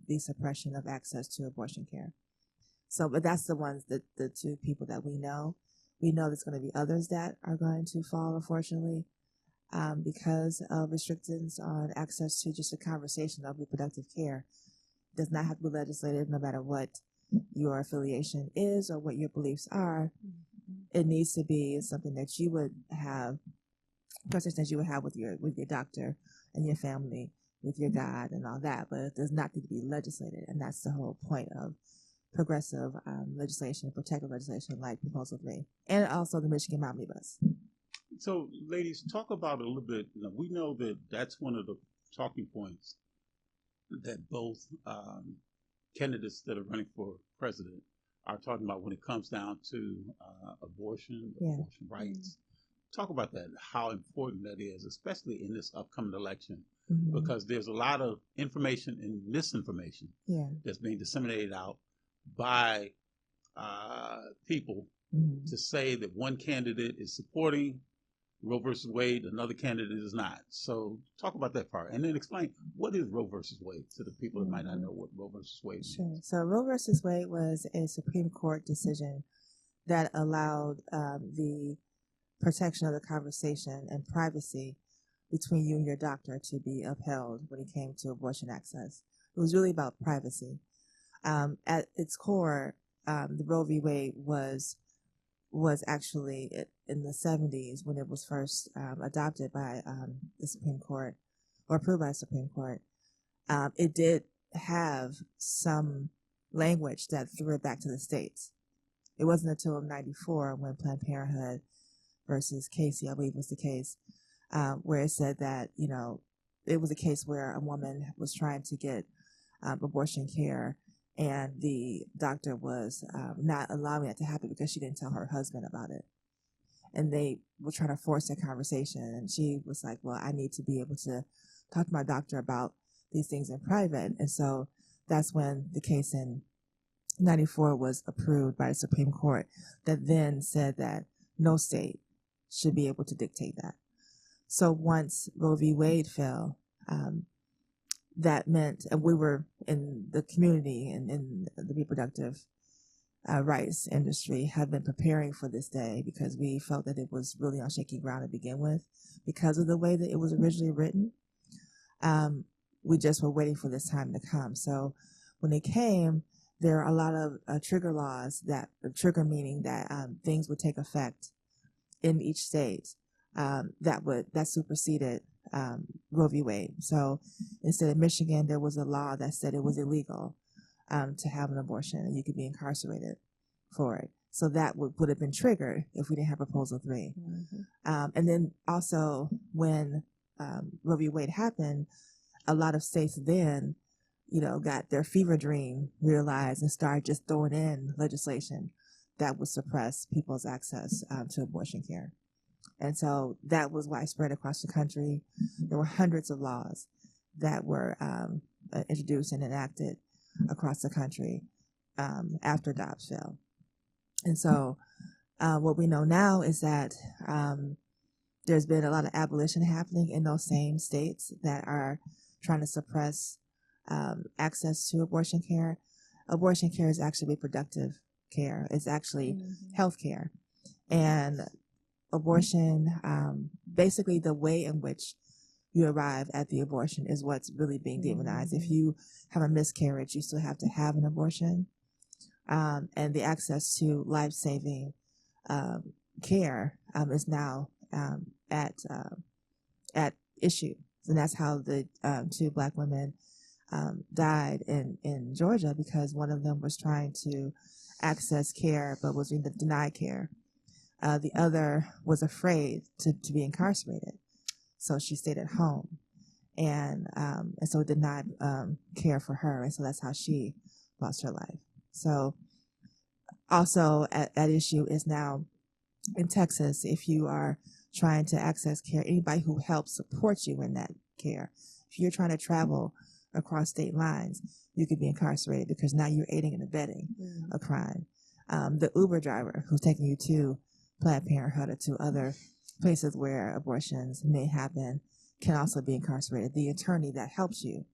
the suppression of access to abortion care. So, but that's the ones that the 2 people that we know. We know there's going to be others that are going to fall, unfortunately, because of restrictions on access to just a conversation of reproductive care. It does not have to be legislated, no matter what your affiliation is or what your beliefs are. It needs to be something that you would have, conversations that you would have with your doctor and your family, with your God and all that, but it does not need to be legislated, and that's the whole point of progressive legislation, protective legislation like Proposal 3, and also the Michigan Omnibus. So, ladies, talk about a little bit. We know that that's one of the talking points that both candidates that are running for president are talking about when it comes down to abortion rights. Talk about that, how important that is, especially in this upcoming election, because there's a lot of information and misinformation that's being disseminated out by people to say that one candidate is supporting Roe versus Wade, another candidate is not. So talk about that part, and then explain what is Roe versus Wade to the people that might not know what Roe versus Wade means. Sure. So Roe versus Wade was a Supreme Court decision that allowed the protection of the conversation and privacy between you and your doctor to be upheld when it came to abortion access. It was really about privacy. At its core, the Roe v. Wade was actually in the 70s when it was first adopted by the Supreme Court, or approved by the Supreme Court. It did have some language that threw it back to the states. It wasn't until 94 when Planned Parenthood versus Casey, I believe was the case, where it said that, it was a case where a woman was trying to get abortion care, and the doctor was not allowing that to happen because she didn't tell her husband about it. And they were trying to force that conversation, and she was like, well, I need to be able to talk to my doctor about these things in private. And so that's when the case in 94 was approved by the Supreme Court, that then said that no state should be able to dictate that. So once Roe v. Wade fell, that meant, and we were in the community and in the reproductive rights industry have been preparing for this day, because we felt that it was really on shaky ground to begin with because of the way that it was originally written. We just were waiting for this time to come. So when it came, there are a lot of trigger laws, that trigger meaning that things would take effect in each state that superseded Roe v. Wade. So instead of Michigan, there was a law that said it was illegal to have an abortion, and you could be incarcerated for it. So that would have been triggered if we didn't have Proposal 3. And then also when Roe v. Wade happened, a lot of states then, got their fever dream realized and started just throwing in legislation that would suppress people's access to abortion care. And so that was widespread across the country. There were hundreds of laws that were introduced and enacted across the country after Dobbs fell. And so what we know now is that there's been a lot of abolition happening in those same states that are trying to suppress access to abortion care. Abortion care is actually reproductive care. It's actually health care. And abortion, basically the way in which you arrive at the abortion is what's really being demonized. If you have a miscarriage, you still have to have an abortion. And the access to life-saving care is now at issue And that's how the 2 Black women died in Georgia, because one of them was trying to access care but was being denied care. The other was afraid to be incarcerated, so she stayed at home, and so denied care for her, and so that's how she lost her life. So also at issue is now in Texas, if you are trying to access care, anybody who helps support you in that care, if you're trying to travel across state lines, you could be incarcerated because now you're aiding and abetting a crime. The Uber driver who's taking you to Planned Parenthood or to other places where abortions may happen can also be incarcerated. The attorney that helps you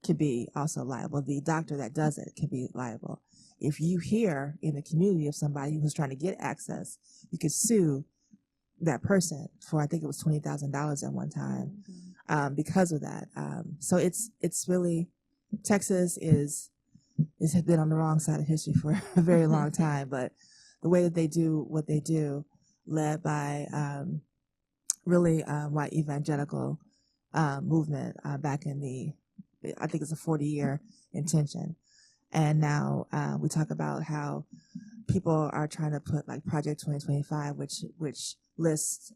can be also liable. The doctor that does it can be liable. If you hear in the community of somebody who's trying to get access, you could sue that person for, I think it was $20,000 at one time, because of that. So it's really, Texas has been on the wrong side of history for a very long time, but the way that they do what they do, led by really white evangelical movement back in I think it's a 40-year intention. And now we talk about how people are trying to put like Project 2025, which lists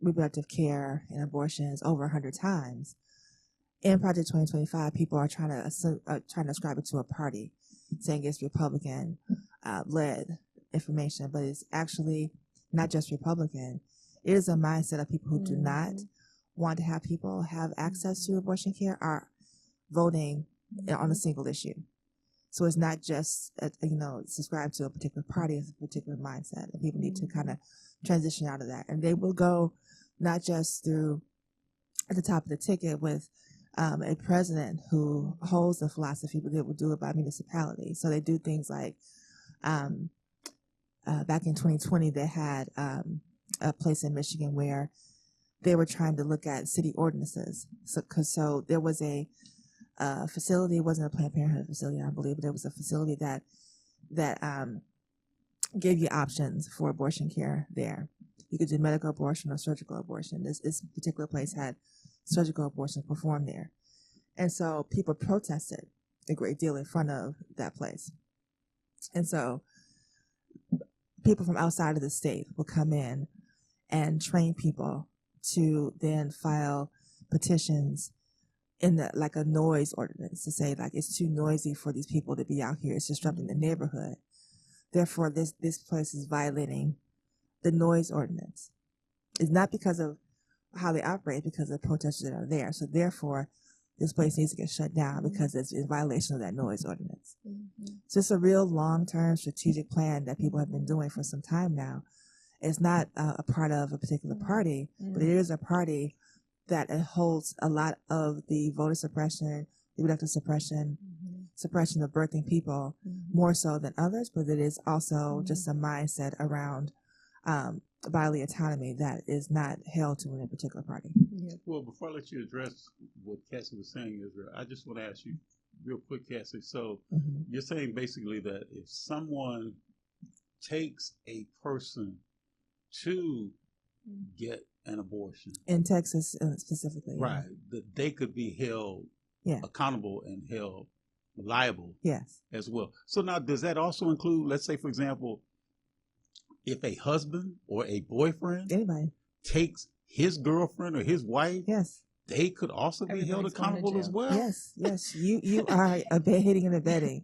reproductive care and abortions over 100 times. In Project 2025, people are trying to ascribe it to a party, saying it's Republican led information, but it's actually not just Republican. It is a mindset of people who do not want to have people have access to abortion care are voting on a single issue. So it's not just subscribe to a particular party, it's a particular mindset, and people need to kind of transition out of that. And they will go not just through at the top of the ticket with a president who holds the philosophy, but they will do it by municipality. So they do things like back in 2020, they had a place in Michigan where they were trying to look at city ordinances. So there was a facility, it wasn't a Planned Parenthood facility, I believe, but there was a facility that gave you options for abortion care there. You could do medical abortion or surgical abortion. This particular place had surgical abortion performed there. And so people protested a great deal in front of that place. And so people from outside of the state will come in and train people to then file petitions in like a noise ordinance to say like it's too noisy for these people to be out here. It's disrupting the neighborhood. Therefore, this place is violating the noise ordinance. It's not because of how they operate, because of the protesters that are there. So therefore, this place needs to get shut down because it's in violation of that noise ordinance. So it's a real long-term strategic plan that people have been doing for some time now. It's not a part of a particular party, but it is a party that holds a lot of the voter suppression, reproductive suppression, suppression of birthing people, more so than others, but it is also just a mindset around bodily autonomy that is not held to any particular party. Well, before I let you address what Cassie was saying, I just want to ask you real quick, Cassie. So you're saying basically that if someone takes a person to get an abortion in Texas specifically, right, that they could be held accountable and held liable as well. So now, does that also include, let's say, for example, if a husband or a boyfriend takes his girlfriend or his wife, they could also be held accountable as well? Yes. You are aiding and abetting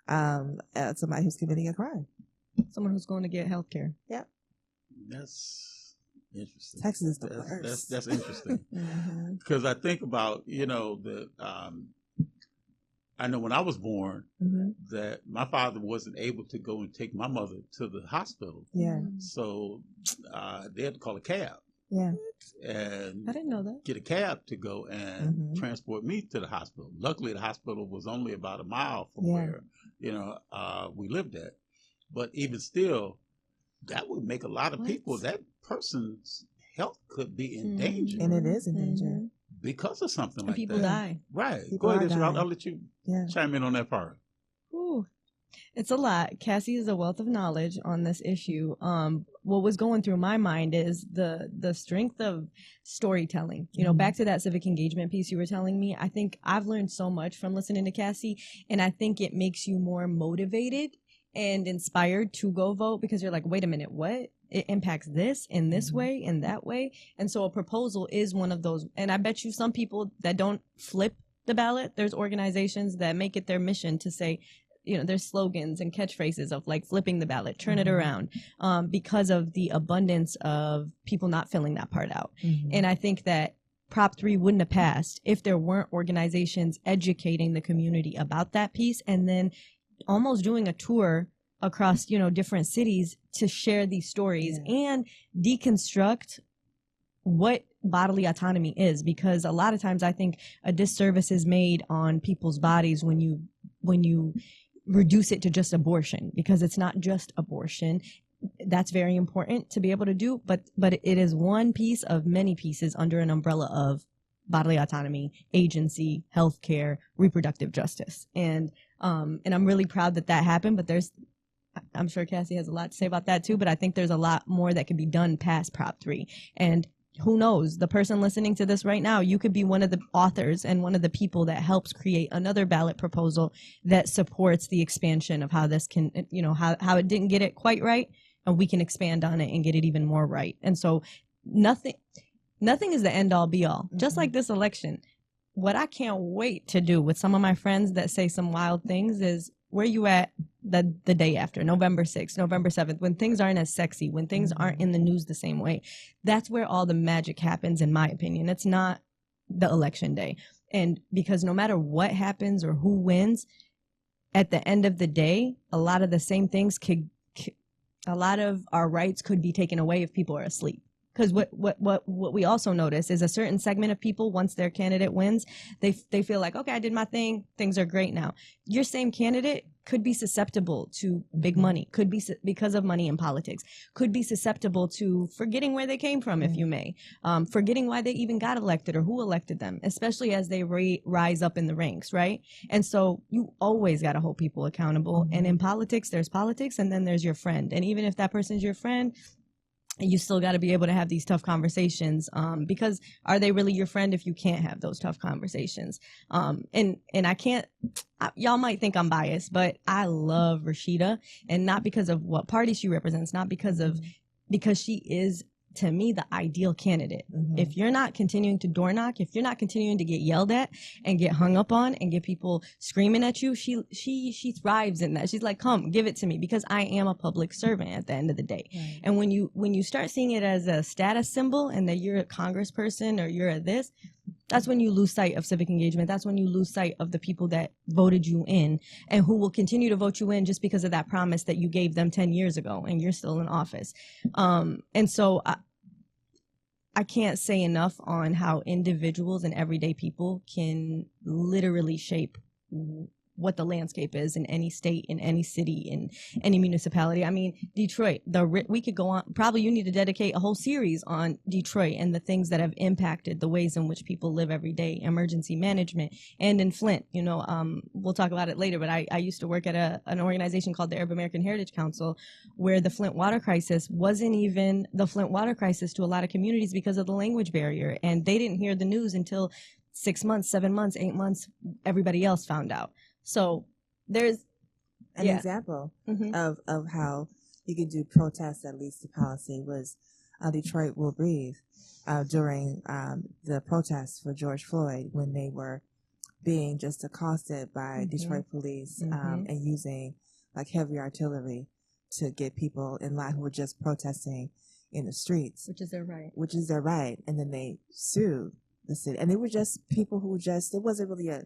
somebody who's committing a crime. Someone who's going to get health care. Yep. That's interesting. Texas is the worst. That's interesting. Because I think about, I know when I was born that my father wasn't able to go and take my mother to the hospital. So they had to call a cab. And I didn't know that. Get a cab to go and transport me to the hospital. Luckily, the hospital was only about a mile from where, we lived at. But even still, that would make a lot of people, that person's health could be in danger. And it is in danger. Because of something like people that. Die. Right. People Go ahead, I'll let you chime in on that part. Ooh. It's a lot. Cassie is a wealth of knowledge on this issue. What was going through my mind is the strength of storytelling. You know, back to that civic engagement piece you were telling me. I think I've learned so much from listening to Cassie, and I think it makes you more motivated and inspired to go vote, because you're like, wait a minute, what? It impacts this in this way and that way. And so a proposal is one of those. And I bet you some people that don't flip the ballot, there's organizations that make it their mission to say, you know, there's slogans and catchphrases of like flipping the ballot, turn it around, because of the abundance of people not filling that part out. And I think that Prop 3 wouldn't have passed if there weren't organizations educating the community about that piece, and then almost doing a tour across, you know, different cities to share these stories and deconstruct what bodily autonomy is, because a lot of times I think a disservice is made on people's bodies when you reduce it to just abortion, because it's not just abortion. That's very important to be able to do, but it is one piece of many pieces under an umbrella of bodily autonomy, agency, healthcare, reproductive justice. And I'm really proud that happened, but I'm sure Cassie has a lot to say about that too, but I think there's a lot more that can be done past Prop 3. And who knows, the person listening to this right now, you could be one of the authors and one of the people that helps create another ballot proposal that supports the expansion of how this can, you know, how it didn't get it quite right, and we can expand on it and get it even more right. And so nothing is the end all be all, just like this election. What I can't wait to do with some of my friends that say some wild things is, where you at the day after, November 6th, November 7th, when things aren't as sexy, when things aren't in the news the same way? That's where all the magic happens, in my opinion. It's not the election day. And because no matter what happens or who wins, at the end of the day, a lot of the same things a lot of our rights could be taken away if people are asleep. Because what we also notice is a certain segment of people, once their candidate wins, they feel like, okay, I did my thing, things are great now. Your same candidate could be susceptible to big money, could be because of money in politics, could be susceptible to forgetting where they came from, if you may, forgetting why they even got elected or who elected them, especially as they rise up in the ranks, right? And so you always got to hold people accountable. And in politics, there's politics, and then there's your friend. And even if that person's your friend, you still got to be able to have these tough conversations, because are they really your friend if you can't have those tough conversations? And y'all might think I'm biased, but I love Rashida, and not because of what party she represents, not because she is, to me, the ideal candidate. If you're not continuing to door knock, if you're not continuing to get yelled at and get hung up on and get people screaming at you, she thrives in that. She's like, come, give it to me, because I am a public servant at the end of the day. Right. And when you start seeing it as a status symbol, and that you're a congressperson or you're a this, that's when you lose sight of civic engagement. That's when you lose sight of the people that voted you in and who will continue to vote you in just because of that promise that you gave them 10 years ago and you're still in office. And so I can't say enough on how individuals and everyday people can literally shape what the landscape is in any state, in any city, in any municipality. I mean, Detroit, we could go on, probably you need to dedicate a whole series on Detroit and the things that have impacted the ways in which people live every day, emergency management. And in Flint, you know, we'll talk about it later, but I used to work at an organization called the Arab American Heritage Council, where the Flint water crisis wasn't even the Flint water crisis to a lot of communities because of the language barrier. And they didn't hear the news until 6 months, 7 months, 8 months, everybody else found out. So there's an example of how you can do protests that leads to policy was Detroit Will Breathe during the protests for George Floyd, when they were being just accosted by Detroit police and using like heavy artillery to get people in line who were just protesting in the streets. Which is their right. And then they sued the city. And they were just people who it wasn't really an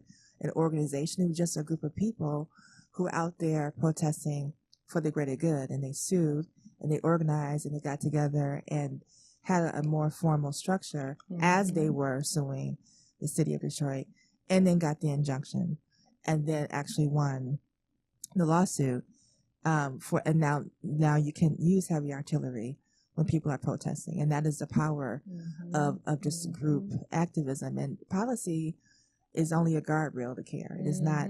organization. It was just a group of people who were out there protesting for the greater good. And they sued and they organized and they got together and had a more formal structure as they were suing the city of Detroit, and then got the injunction and then actually won the lawsuit. And now you can use heavy artillery when people are protesting. And that is the power of just group activism. And policy is only a guardrail to care. It is not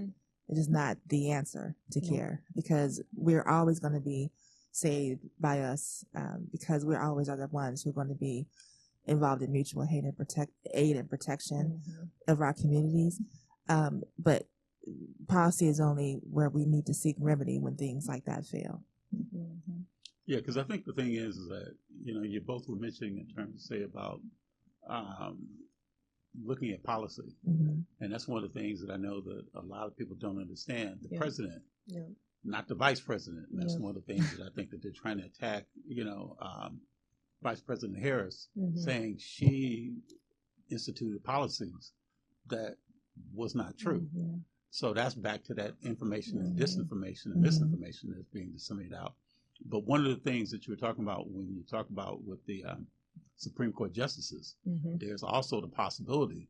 It is not the answer to care, because we're always going to be saved by us, because we always are the ones who are going to be involved in mutual aid and protection of our communities. But policy is only where we need to seek remedy when things like that fail. Yeah, because I think the thing is that, you both were mentioning in terms of, say, about looking at policy. And that's one of the things that I know that a lot of people don't understand. The president, not the vice president. And that's one of the things that I think that they're trying to attack, Vice President Harris, saying she instituted policies that was not true. So that's back to that information and disinformation and misinformation that's being disseminated out. But one of the things that you were talking about when you talk about with the Supreme Court justices, there's also the possibility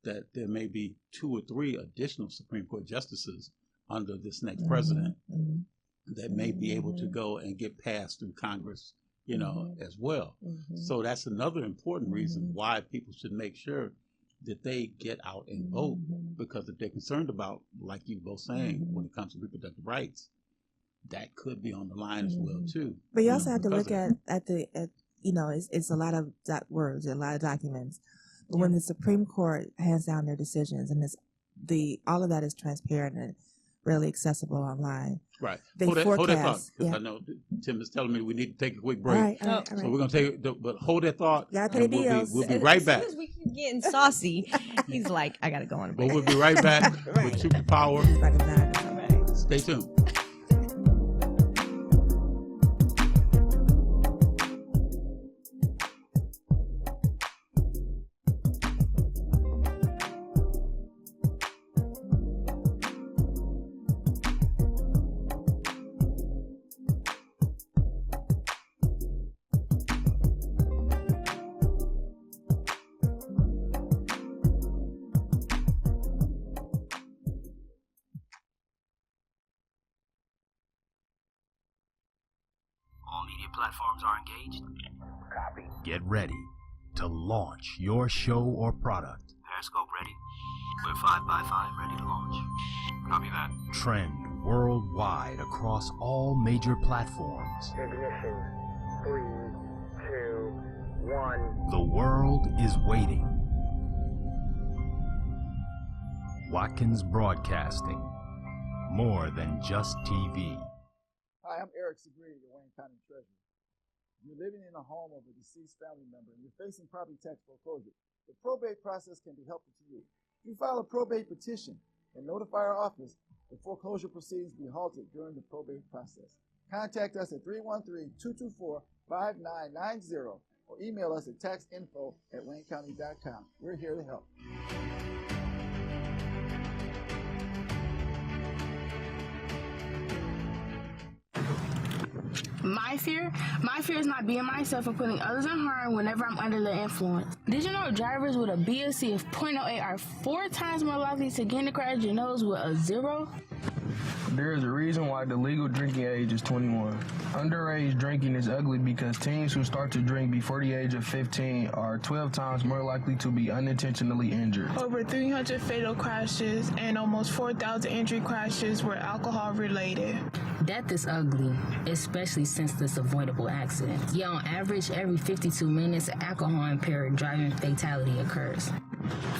that there may be 2 or 3 additional Supreme Court justices under this next president that may be able to go and get passed through Congress, as well. So that's another important reason why people should make sure that they get out and vote, because if they're concerned about, like you both saying, when it comes to reproductive rights, that could be on the line as well too. But you also have to look at it's a lot of words, a lot of documents. But when the Supreme Court hands down their decisions, and all of that is transparent and readily accessible online. Right. They hold that thought, because I yeah. know Tim is telling me we need to take a quick break. All right. So we're going to take it, but hold that thought. Gotta pay the bills. We'll be right back. As soon as we keep getting saucy, he's like, I got to go on a break. But we'll be right back with Truth to Power. Stay tuned. Platforms are engaged. Copy. Get ready to launch your show or product. Periscope ready. We're 5x5 ready to launch. Copy that. Trend worldwide across all major platforms. Ignition. 3, 2, 1. The world is waiting. Watkins Broadcasting. More than just TV. Hi, I'm Eric Segretti, the Wayne County Treasurer. If you're living in a home of a deceased family member and you're facing property tax foreclosure, the probate process can be helpful to you. If you file a probate petition and notify our office, the foreclosure proceedings will be halted during the probate process. Contact us at 313-224-5990 or email us at taxinfo@waynecounty.com. We're here to help. My fear is not being myself and putting others in harm whenever I'm under the influence. Did you know drivers with a BSC of .08 are 4 times more likely to get in a crash than those with a 0? There is a reason why the legal drinking age is 21. Underage drinking is ugly because teens who start to drink before the age of 15 are 12 times more likely to be unintentionally injured. Over 300 fatal crashes and almost 4,000 injury crashes were alcohol related. Death is ugly, especially since this avoidable accident. Yet on average, every 52 minutes, alcohol-impaired driving fatality occurs.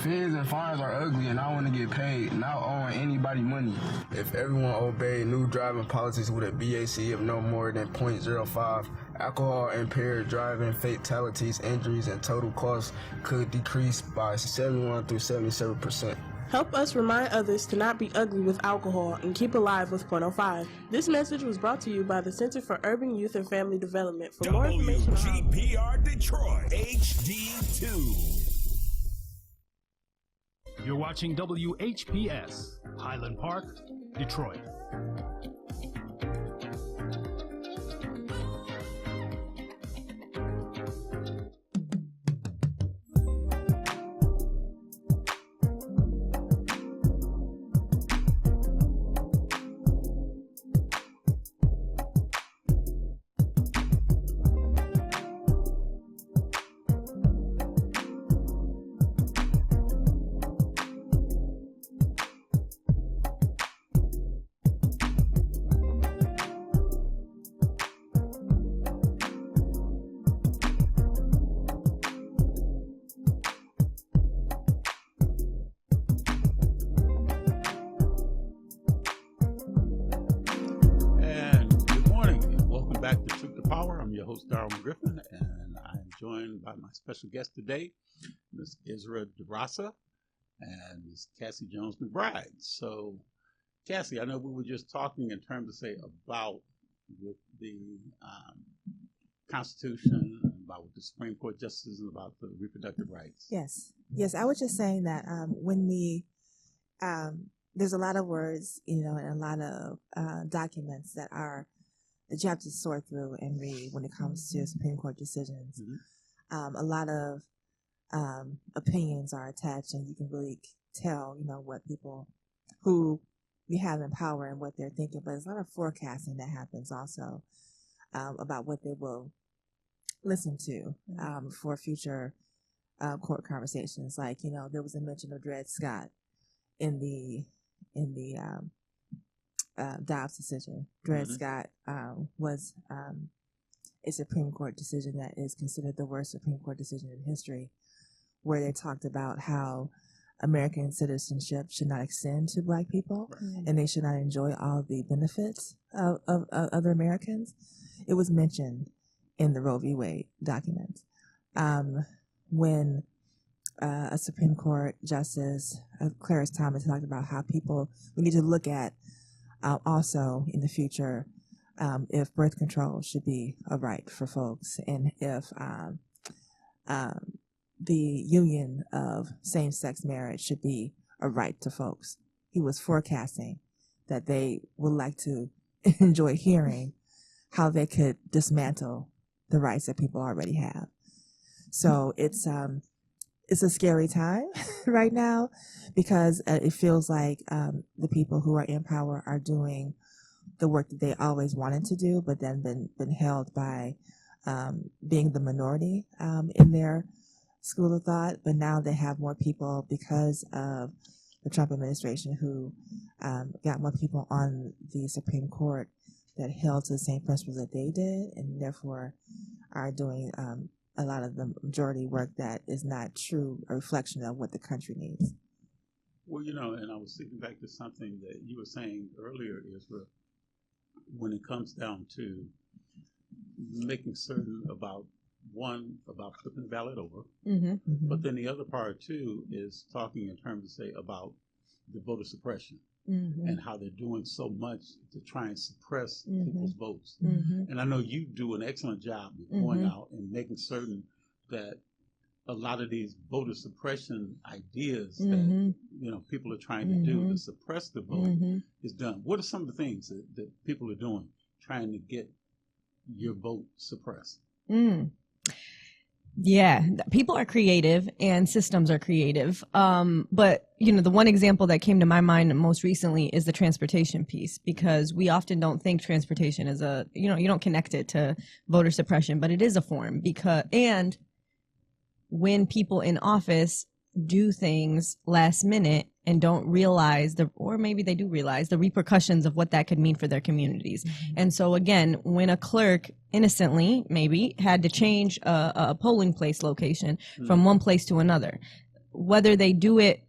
Fees and fines are ugly and I want to get paid, not owing anybody money. If everyone obeyed new driving policies with a BAC of no more than .05, alcohol-impaired driving fatalities, injuries, and total costs could decrease by 71 through 77%. Help us remind others to not be ugly with alcohol and keep alive with .05. This message was brought to you by the Center for Urban Youth and Family Development. For more information, WGPR Detroit HD2. You're watching WHPS, Highland Park, Detroit. to Power. I'm your host, Darwin Griffin, and I'm joined by my special guest today, Ms. Isra DeRosa and Ms. Cassie Jones McBride. So, Cassie, I know we were just talking in terms of, say, about with the Constitution, about with the Supreme Court justices, and about the reproductive rights. Yes. I was just saying that when we, there's a lot of words, and a lot of documents that you have to sort through and read when it comes to Supreme Court decisions. Mm-hmm. A lot of opinions are attached, and you can really tell, what people who we have in power and what they're thinking. But there's a lot of forecasting that happens also about what they will listen to for future court conversations. Like, there was a mention of Dred Scott in the Dobbs decision. Dred Scott was a Supreme Court decision that is considered the worst Supreme Court decision in history, where they talked about how American citizenship should not extend to Black people, and they should not enjoy all the benefits of other Americans. It was mentioned in the Roe v. Wade documents. When a Supreme Court Justice, Clarence Thomas, talked about how we need to look at also in the future if birth control should be a right for folks, and if the union of same-sex marriage should be a right to folks. He was forecasting that they would like to enjoy hearing how they could dismantle the rights that people already have. So it's a scary time right now, because it feels like the people who are in power are doing the work that they always wanted to do, but then been held by being the minority in their school of thought. But now they have more people because of the Trump administration who got more people on the Supreme Court that held to the same principles that they did, and therefore are doing a lot of the majority work that is not true a reflection of what the country needs. Well, and I was thinking back to something that you were saying earlier, Isra, when it comes down to making certain about flipping the ballot over, but then the other part too is talking in terms of, say, about the voter suppression and how they're doing so much to try and suppress people's votes. And I know you do an excellent job of going out and making certain that a lot of these voter suppression ideas that people are trying to do to suppress the vote is done. What are some of the things that people are doing trying to get your vote suppressed? Yeah, people are creative and systems are creative. But, the one example that came to my mind most recently is the transportation piece, because we often don't think transportation is you don't connect it to voter suppression, but it is a form. And when people in office do things last minute and don't realize or maybe they do realize the repercussions of what that could mean for their communities. And so again, when a clerk innocently maybe had to change a polling place location from one place to another, whether they do it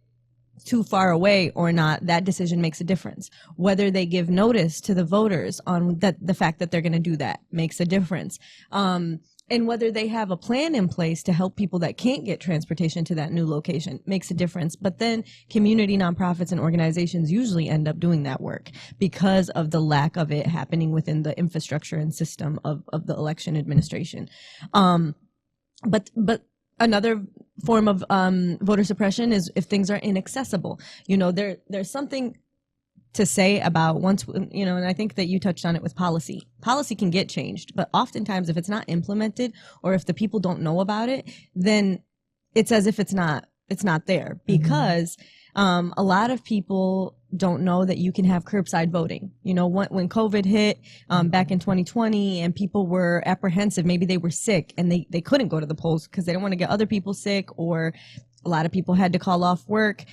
too far away or not, that decision makes a difference. Whether they give notice to the voters on the fact that they're going to do that makes a difference. And whether they have a plan in place to help people that can't get transportation to that new location makes a difference. But then community nonprofits and organizations usually end up doing that work because of the lack of it happening within the infrastructure and system of the election administration. But another form of voter suppression is if things are inaccessible. There's something to say about and I think that you touched on it with policy. Policy can get changed, but oftentimes if it's not implemented or if the people don't know about it, then it's as if it's not there, because a lot of people don't know that you can have curbside voting. When COVID hit back in 2020 and people were apprehensive, maybe they were sick and they couldn't go to the polls because they didn't want to get other people sick, or a lot of people had to call off work.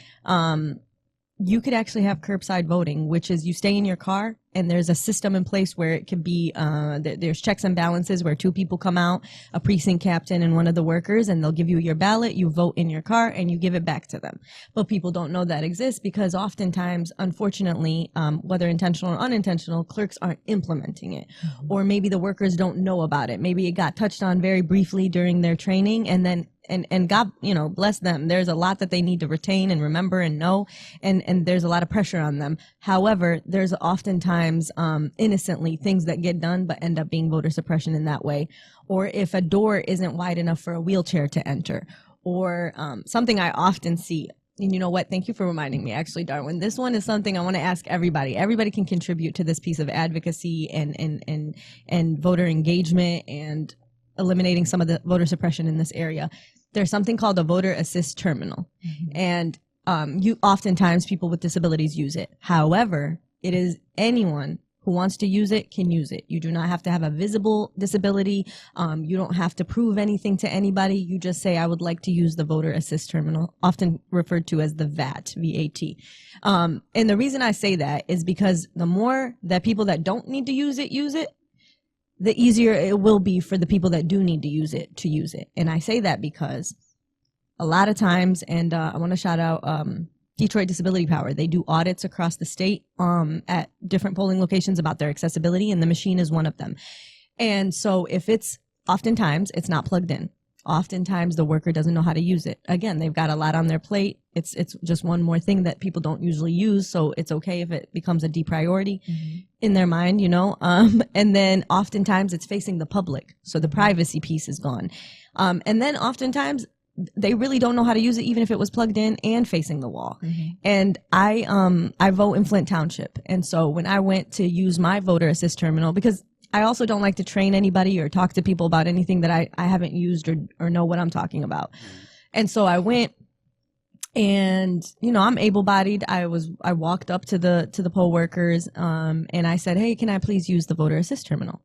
you could actually have curbside voting, which is you stay in your car and there's a system in place where it could be, there's checks and balances where two people come out, a precinct captain and one of the workers, and they'll give you your ballot, you vote in your car, and you give it back to them. But people don't know that exists because oftentimes, unfortunately, whether intentional or unintentional, clerks aren't implementing it. Or maybe the workers don't know about it. Maybe it got touched on very briefly during their training, and then and God, bless them. There's a lot that they need to retain and remember and know, and there's a lot of pressure on them. However, there's oftentimes innocently things that get done but end up being voter suppression in that way. Or if a door isn't wide enough for a wheelchair to enter, or something I often see. And you know what? Thank you for reminding me, actually, Darwin. This one is something I want to ask everybody. Everybody can contribute to this piece of advocacy and voter engagement and eliminating some of the voter suppression in this area. There's something called a voter assist terminal. And oftentimes people with disabilities use it. However, it is anyone who wants to use it can use it. You do not have to have a visible disability. You don't have to prove anything to anybody. You just say, I would like to use the voter assist terminal, often referred to as the VAT, V-A-T. And the reason I say that is because the more that people that don't need to use it, the easier it will be for the people that do need to use it. And I say that because a lot of times, and I want to shout out Detroit Disability Power. They do audits across the state at different polling locations about their accessibility, and the machine is one of them. And so oftentimes it's not plugged in. Oftentimes the worker doesn't know how to use it. Again, they've got a lot on their plate. It's just one more thing that people don't usually use, so it's okay if it becomes a priority in their mind, and then oftentimes it's facing the public, so the privacy piece is gone. And then oftentimes they really don't know how to use it, even if it was plugged in and facing the wall. And I vote in Flint Township, and so when I went to use my voter assist terminal, because I also don't like to train anybody or talk to people about anything that I haven't used or know what I'm talking about. And so I went, and I'm able-bodied. I walked up to the poll workers, and I said, hey, can I please use the voter assist terminal?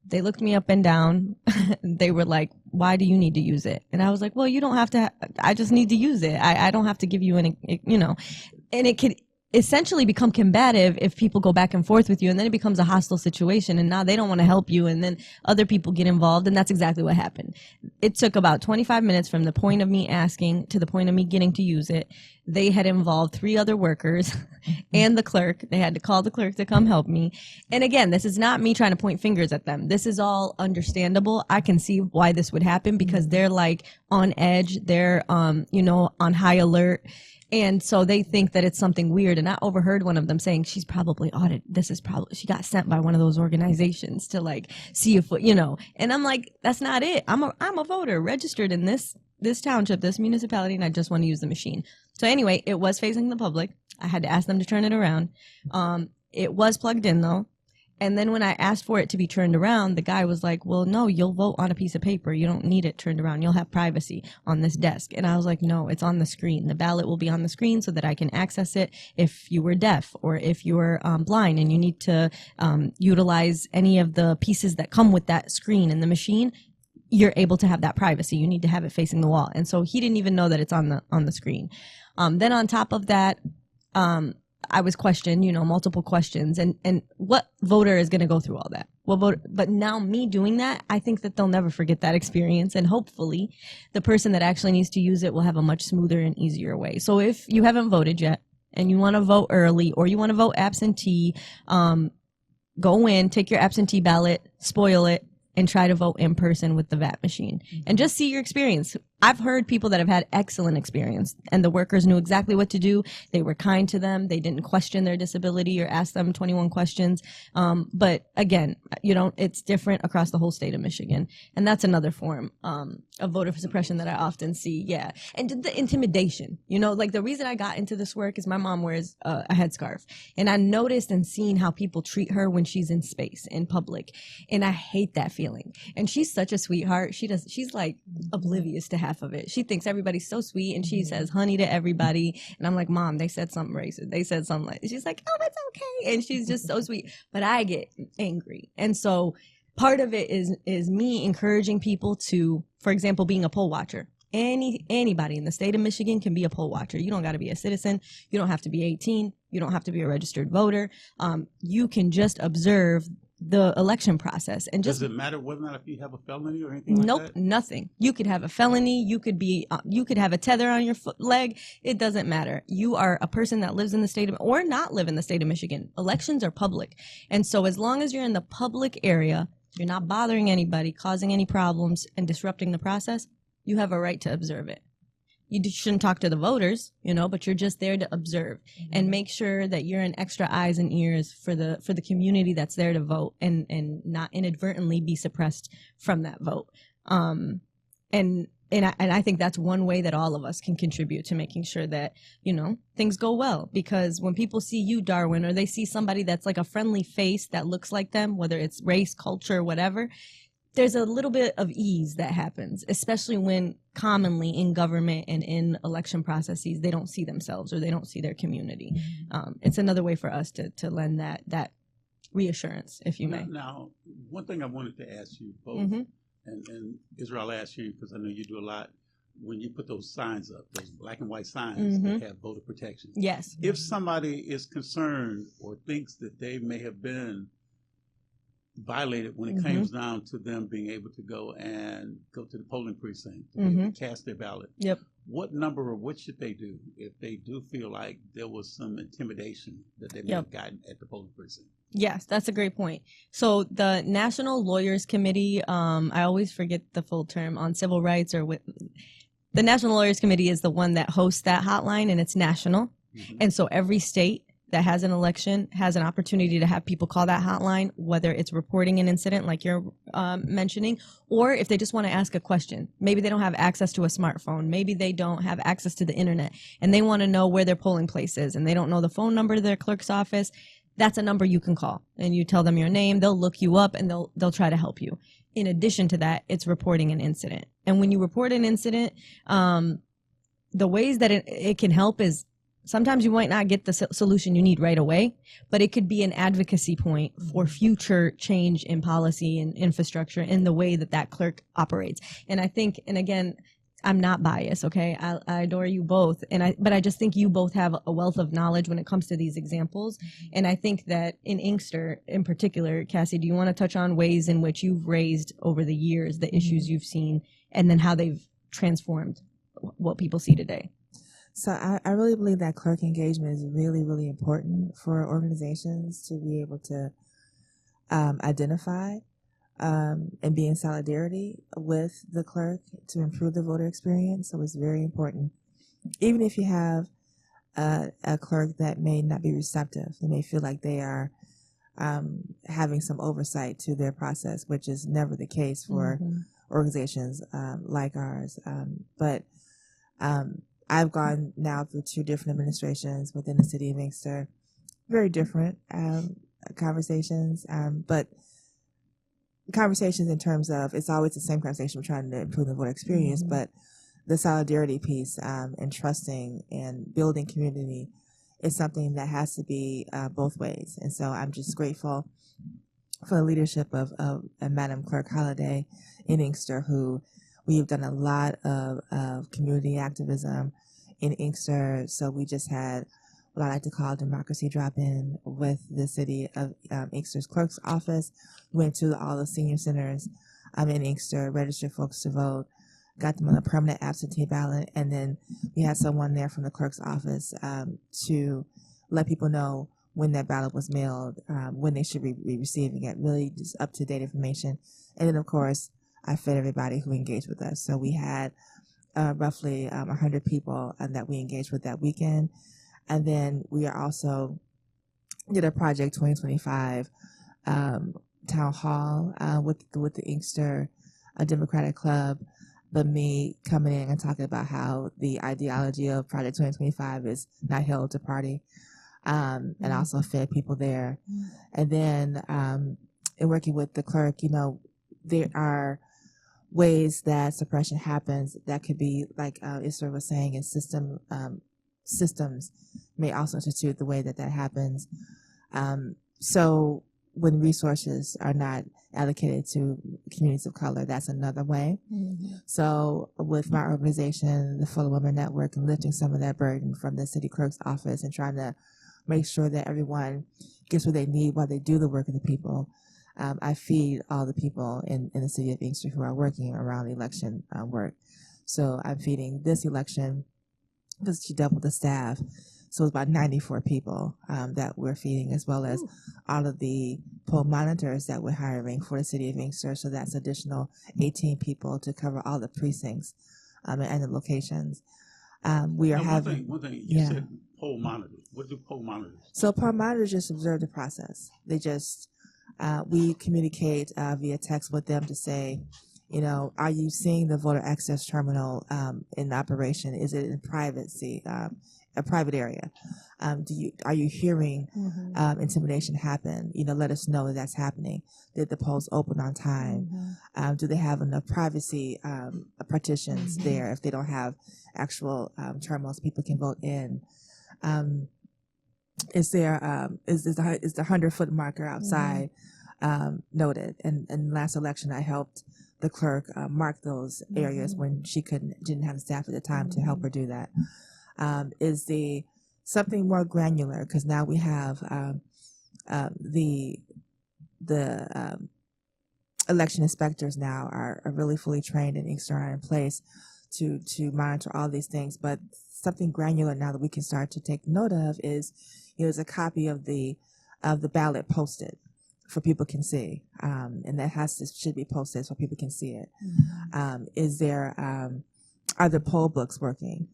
They looked me up and down. They were like, why do you need to use it? And I was like, well, you don't have to. I just need to use it. I don't have to give you any, and it could essentially become combative if people go back and forth with you, and then it becomes a hostile situation, and now they don't want to help you, and then other people get involved, and that's exactly what happened. It took about 25 minutes from the point of me asking to the point of me getting to use it. They had involved 3 other workers and the clerk. They had to call the clerk to come help me. And again, this is not me trying to point fingers at them. This is all understandable. I can see why this would happen because they're like on edge. They're, on high alert. And so they think that it's something weird. And I overheard one of them saying, she's probably audited. She got sent by one of those organizations to like see if, and I'm like, that's not it. I'm a voter registered in this township, this municipality, and I just want to use the machine. So anyway, it was facing the public. I had to ask them to turn it around. It was plugged in though. And then when I asked for it to be turned around, the guy was like, well, no, you'll vote on a piece of paper. You don't need it turned around. You'll have privacy on this desk. And I was like, no, it's on the screen. The ballot will be on the screen so that I can access it if you were deaf or if you were blind and you need to utilize any of the pieces that come with that screen in the machine. You're able to have that privacy. You need to have it facing the wall. And so he didn't even know that it's on the screen. Then on top of that, I was questioned, multiple questions, and what voter is going to go through all that? But now me doing that, I think that they'll never forget that experience, and hopefully the person that actually needs to use it will have a much smoother and easier way. So if you haven't voted yet and you want to vote early or you want to vote absentee, go in, take your absentee ballot, spoil it, and try to vote in person with the VAT machine and just see your experience. I've heard people that have had excellent experience and the workers knew exactly what to do. They were kind to them. They didn't question their disability or ask them 21 questions. But again, it's different across the whole state of Michigan. And that's another form of voter suppression that I often see. Yeah. And the intimidation, like the reason I got into this work is my mom wears a headscarf, and I noticed and seen how people treat her when she's in space, in public. And I hate that feeling. And she's such a sweetheart. She's like oblivious to half of it. She thinks everybody's so sweet, and she says honey to everybody. And I'm like, Mom, they said something racist. They said something like, she's like, oh, that's okay. And she's just so sweet. But I get angry. And so part of it is me encouraging people to, for example, being a poll watcher. Anybody in the state of Michigan can be a poll watcher. You don't got to be a citizen. You don't have to be 18. You don't have to be a registered voter. You can just observe the election process. And just does it matter whether or not if you have a felony or anything like nope, that? Nothing. You could have a felony. You could have a tether on your leg. It doesn't matter. You are a person that lives in the state of, or not live in the state of Michigan. Elections are public. And so as long as you're in the public area, you're not bothering anybody, causing any problems and disrupting the process, you have a right to observe it. You shouldn't talk to the voters, but you're just there to observe and make sure that you're in extra eyes and ears for the community that's there to vote and not inadvertently be suppressed from that vote. And I think that's one way that all of us can contribute to making sure that, things go well. Because when people see you, Darwin, or they see somebody that's like a friendly face that looks like them, whether it's race, culture, whatever, there's a little bit of ease that happens, especially when commonly in government and in election processes, they don't see themselves or they don't see their community. It's another way for us to lend that reassurance, if you may. Now, one thing I wanted to ask you both, and Israel, asked you, because I know you do a lot, when you put those signs up, those black and white signs that have voter protection. Yes. If somebody is concerned or thinks that they may have been violated when it comes down to them being able to go to the polling precinct to cast their ballot. Yep. What number or what should they do if they do feel like there was some intimidation that they may have gotten at the polling precinct? Yes, that's a great point. So the National Lawyers Committee, I always forget the full term on civil rights the National Lawyers Committee is the one that hosts that hotline, and it's national. And so every state that has an election has an opportunity to have people call that hotline, whether it's reporting an incident like you're mentioning, or if they just want to ask a question. Maybe they don't have access to a smartphone. Maybe they don't have access to the internet, and they want to know where their polling place is, and they don't know the phone number to their clerk's office. That's a number you can call, and you tell them your name. They'll look you up, and they'll try to help you. In addition to that, it's reporting an incident. And when you report an incident, the ways that it can help is sometimes you might not get the solution you need right away, but it could be an advocacy point for future change in policy and infrastructure in the way that clerk operates. And I think, and again, I'm not biased, okay? I adore you both, but I just think you both have a wealth of knowledge when it comes to these examples. And I think that in Inkster, in particular, Cassie, do you want to touch on ways in which you've raised over the years the issues you've seen, and then how they've transformed what people see today? So I really believe that clerk engagement is really, really important for organizations to be able to identify and be in solidarity with the clerk to improve the voter experience. So it's very important. Even if you have a clerk that may not be receptive, they may feel like they are having some oversight to their process, which is never the case for organizations like ours. But I've gone now through 2 different administrations within the city of Inkster, very different conversations, but conversations in terms of it's always the same conversation. We're trying to improve the voter experience, but the solidarity piece and trusting and building community is something that has to be both ways. And so I'm just grateful for the leadership of Madam Clerk Holliday in Inkster, who we have done a lot of community activism in Inkster. So we just had what I like to call democracy drop-in with the city of Inkster's clerk's office. Went to all the senior centers in Inkster, registered folks to vote, got them on a permanent absentee ballot, and then we had someone there from the clerk's office to let people know when that ballot was mailed, when they should be receiving it, really just up-to-date information. And then, of course, I fed everybody who engaged with us. So we had roughly 100 people that we engaged with that weekend. And then we are also did a Project 2025 town hall with the Inkster Democratic Club, but me coming in and talking about how the ideology of Project 2025 is not held to party, and also fed people there. And then in working with the clerk, there are ways that suppression happens that could be, like Isra was saying, in systems may also institute the way that happens. So when resources are not allocated to communities of color, that's another way. Mm-hmm. So with my organization, the Fuller Women Network, and lifting some of that burden from the city clerk's office and trying to make sure that everyone gets what they need while they do the work of the people. I feed all the people in the city of Inkster who are working around the election work. So I'm feeding this election because she doubled the staff. So it's about 94 people that we're feeding, as well as all of the poll monitors that we're hiring for the city of Inkster. So that's additional 18 people to cover all the precincts and the locations. We are having one thing you said, poll monitors. What do poll monitors? So poll monitors just observe the process. They just we communicate via text with them to say, you know, are you seeing the voter access terminal in operation? Is it in privacy? A private area? Are you hearing intimidation happen? You know, let us know that that's happening. Did the polls open on time? Do they have enough privacy partitions there if they don't have actual terminals people can vote in? Is there is the 100-foot marker outside noted? And last election, I helped the clerk mark those areas when she didn't have the staff at the time to help her do that. Is the something more granular, because now we have the election inspectors now are really fully trained in Inkster are in place to monitor all these things. But something granular now that we can start to take note of is, you know, there's a copy of the ballot posted for people can see, and that should be posted so people can see it. Is there are the poll books working?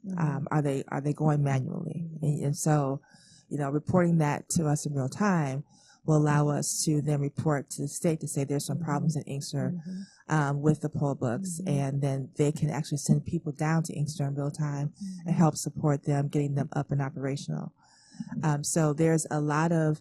Are they going manually? And so, you know, reporting that to us in real time will allow us to then report to the state to say there's some problems in Inkster with the poll books, and then they can actually send people down to Inkster in real time and help support them, getting them up and operational. So there's a lot of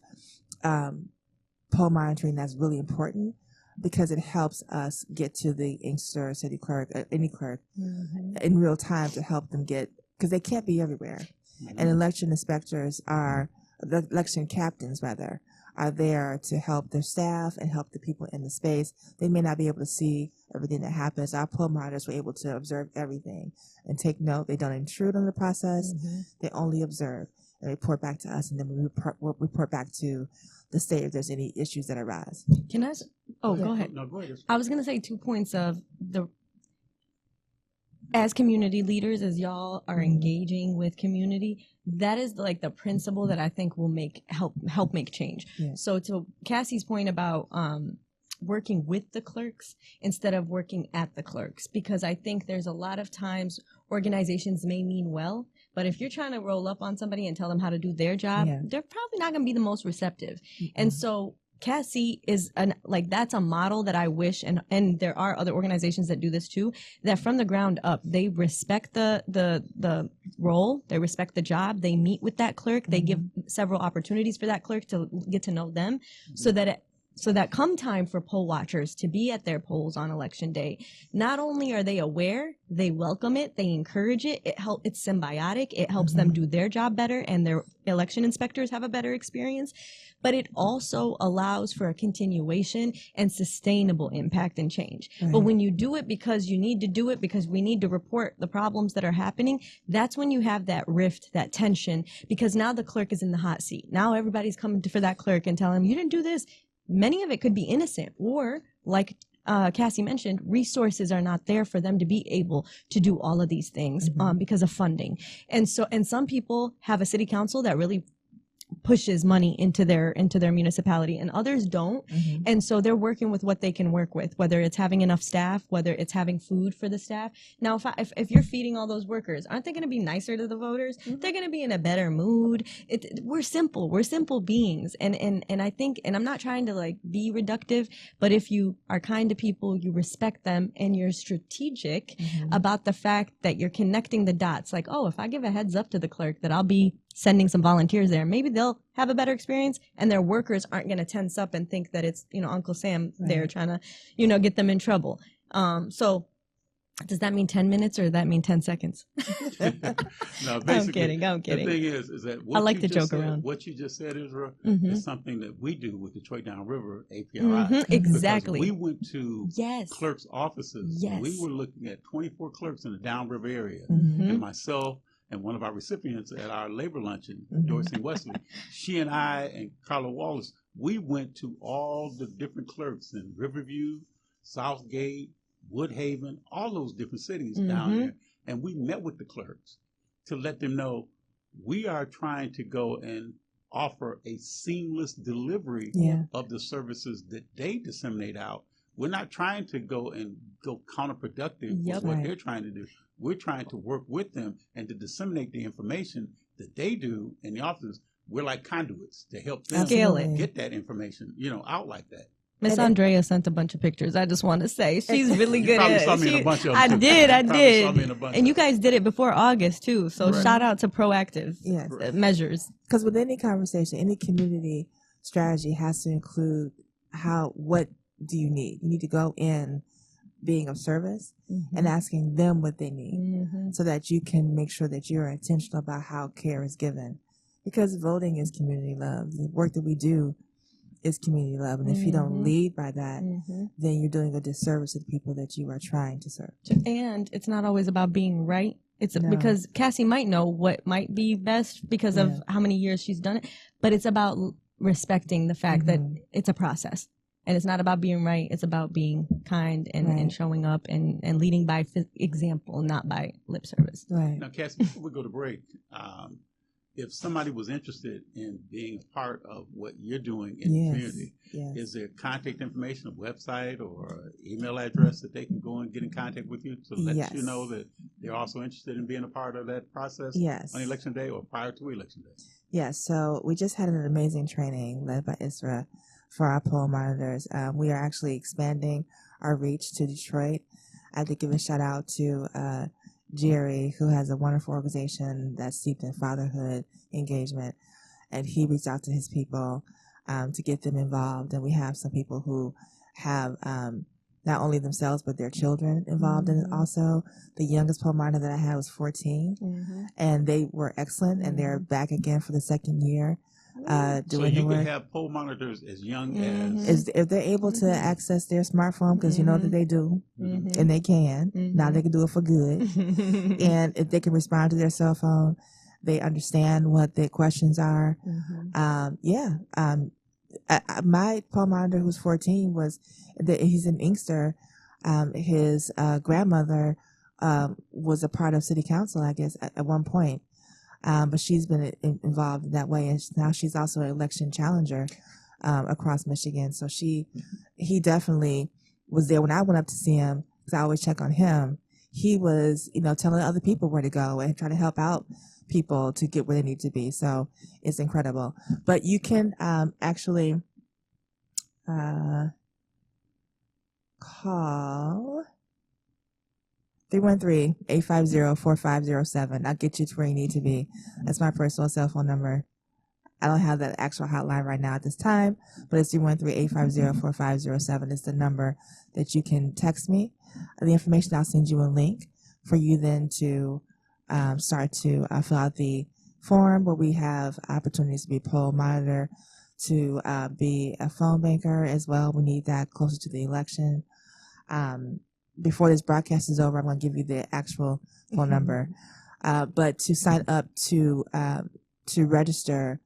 poll monitoring that's really important, because it helps us get to the Inkster city clerk, any clerk, in real time to help them get, because they can't be everywhere. And election inspectors the election captains rather, are there to help their staff and help the people in the space. They may not be able to see everything that happens. Our poll monitors were able to observe everything and take note. They don't intrude on the process. They only observe and report back to us, and then we'll report back to the state if there's any issues that arise. Can I? Go ahead. No, go ahead. I was going to say 2 points of as community leaders, as y'all are engaging with community, that is like the principle that I think will help make change. Yeah. So to Cassie's point about working with the clerks instead of working at the clerks, because I think there's a lot of times organizations may mean well, but if you're trying to roll up on somebody and tell them how to do their job, they're probably not going to be the most receptive. And so Cassie is that's a model that I wish, and there are other organizations that do this too, that from the ground up, they respect the role, they respect the job, they meet with that clerk, they give several opportunities for that clerk to get to know them, so that come time for poll watchers to be at their polls on election day, not only are they aware, they welcome it, they encourage it, it's symbiotic, it helps them do their job better and their election inspectors have a better experience, but it also allows for a continuation and sustainable impact and change. But when you do it because you need to do it, because we need to report the problems that are happening, that's when you have that rift, that tension, because now the clerk is in the hot seat. Now everybody's coming for that clerk and telling him, you didn't do this. Many of it could be innocent, or like Cassie mentioned, resources are not there for them to be able to do all of these things because of funding. And some people have a city council that really pushes money into their municipality, and others don't. And so they're working with what they can work with, whether it's having enough staff, whether it's having food for the staff. Now, if you're feeding all those workers, aren't they going to be nicer to the voters? They're going to be in a better mood. We're simple beings. And I think, and I'm not trying to be reductive, but if you are kind to people, you respect them, and you're strategic about the fact that you're connecting the dots, like, oh, if I give a heads up to the clerk that I'll be sending some volunteers there, maybe they'll have a better experience, and their workers aren't going to tense up and think that it's, Uncle Sam there trying to, get them in trouble. So Does that mean 10 minutes or does that mean 10 seconds? No, basically, I'm kidding. I'm kidding. The thing is that what I like you to just joke said, around. what you just said, Israel, Mhm. is something that we do with Detroit Downriver APRI. Mhm, exactly. Because we went to Yes. clerks' offices. Yes. We were looking at 24 clerks in the Downriver area. Mhm. And myself and one of our recipients at our labor luncheon, Mhm. Dorsey Wesley, she and I and Carla Wallace, we went to all the different clerks in Riverview, Southgate, Woodhaven, all those different cities down Mhm. there. And we met with the clerks to let them know we are trying to go and offer a seamless delivery Yeah. of the services that they disseminate out. We're not trying to go counterproductive Yep. with what Right. they're trying to do. We're trying to work with them and to disseminate the information that they do in the offices. We're like conduits to help them Scale it. get that information, out like that. Miss Andrea sent a bunch of pictures. I just want to say she's really You good probably at it. saw me in a bunch of them, I too. did. You probably saw me in a bunch And of you guys did it before August too. So Right. shout out to proactive Yes. measures. Because with any conversation, any community strategy has to include what do you need? You need to go in being of service and asking them what they need Mhm. so that you can make sure that you're intentional about how care is given. Because voting is community love. The work that we do is community love. And if you don't Mhm. lead by that, Mhm. then you're doing a disservice to the people that you are trying to serve. And it's not always about being right. It's No. because Cassie might know what might be best because of Yeah. how many years she's done it, but it's about respecting the fact that it's a process. And it's not about being right. It's about being kind and Right. showing up and leading by example, not by lip service. Right. Now, Cassie, before we go to break, if somebody was interested in being a part of what you're doing in the Yes. community, Yes. is there contact information, a website or email address that they can go and get in contact with you to let Yes. you know that they're also interested in being a part of that process Yes. on election day or prior to election day? Yes, so we just had an amazing training led by ISRA for our poll monitors. We are actually expanding our reach to Detroit. I have to give a shout out to Jerry, who has a wonderful organization that's steeped in fatherhood engagement. And he reached out to his people to get them involved. And we have some people who have not only themselves, but their children involved in it also. The youngest poll monitor that I had was 14. And they were excellent. And they're back again for the second year. So Doing you the can work. have poll monitors as young as If they're able to access their smartphone, because you know that they do, and they can. Now they can do it for good. And if they can respond to their cell phone, they understand what their questions are. My poll monitor, who's 14, he's an Inkster. His grandmother was a part of city council, I guess, at one point. But she's been involved in that way, and now she's also an election challenger across Michigan. So he definitely was there when I went up to see him, because I always check on him. He was, telling other people where to go and trying to help out people to get where they need to be. So it's incredible. But you can actually call 313-850-4507. I'll get you to where you need to be. That's my personal cell phone number. I don't have that actual hotline right now at this time, but it's 313-850-4507 is the number that you can text me. The information, I'll send you a link for you then to start to fill out the form where we have opportunities to be poll monitor, to be a phone banker as well. We need that closer to the election. Before this broadcast is over, I'm going to give you the actual phone number. But to sign up to register,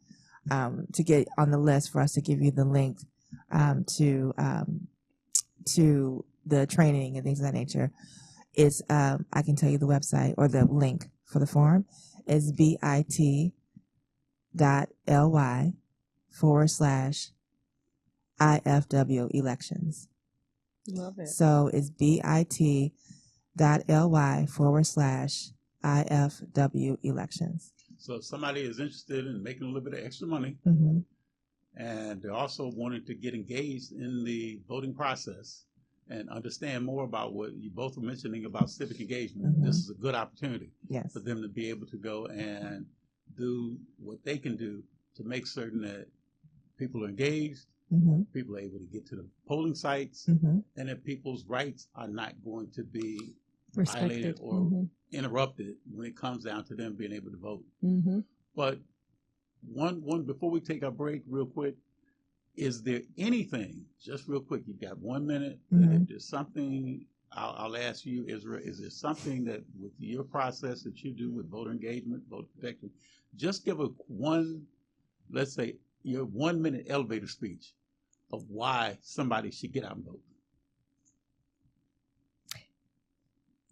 to get on the list for us to give you the link to the training and things of that nature, is I can tell you the website or the link for the form is bit.ly/IFW elections. Love it. So it's bit.ly/IFW elections. So if somebody is interested in making a little bit of extra money, Mm-hmm. and they're also wanting to get engaged in the voting process and understand more about what you both were mentioning about civic engagement, this is a good opportunity for them to be able to go and do what they can do to make certain that people are engaged, people are able to get to the polling sites, and that people's rights are not going to be violated or interrupted when it comes down to them being able to vote. But one before we take our break real quick, is there anything, just real quick, you've got 1 minute, if there's something, I'll ask you, Israel, is there something that with your process that you do with voter engagement, voter protection, just give let's say, your 1 minute elevator speech of why somebody should get out and vote.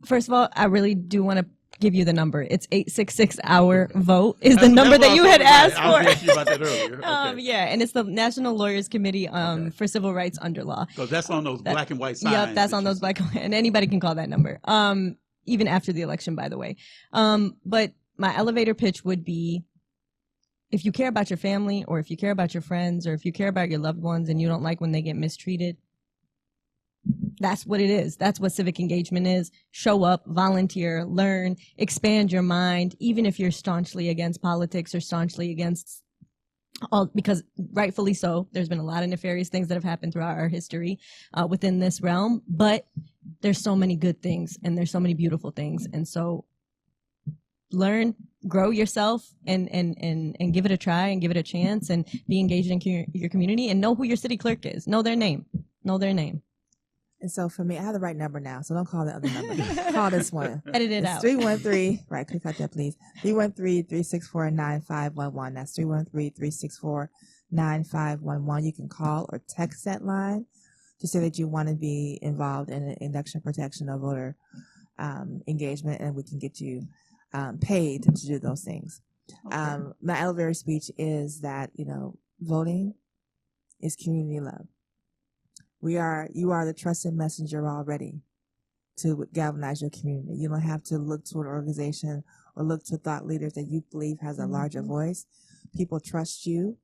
First of all, I really do want to give you the number. It's 866-HOUR-VOTE is the number that you had asked for. I was asking you about that earlier. Okay. Yeah, and it's the National Lawyers Committee for Civil Rights under law. Because that's on those black and white signs. Yep, that's on those black and white, and anybody can call that number. Even after the election, by the way. But my elevator pitch would be, if you care about your family, or if you care about your friends, or if you care about your loved ones and you don't like when they get mistreated, that's what it is. That's what civic engagement is. Show up, volunteer, learn, expand your mind, even if you're staunchly against politics or staunchly against all, because rightfully so, there's been a lot of nefarious things that have happened throughout our history within this realm, but there's so many good things and there's so many beautiful things. And so learn, grow yourself, and give it a try and give it a chance, and be engaged in your community, and know who your city clerk is. Know their name. And so for me, I have the right number now, so don't call the other number. Call this one. Edit it out. 313, right, click out that, please. 313-364-9511. That's 313-364-9511. You can call or text that line to say that you want to be involved in an election protection or voter engagement, and we can get you paid to do those things. Okay. My elevator speech is that, voting is community love. You are the trusted messenger already to galvanize your community. You don't have to look to an organization or look to thought leaders that you believe has a larger voice. People trust you,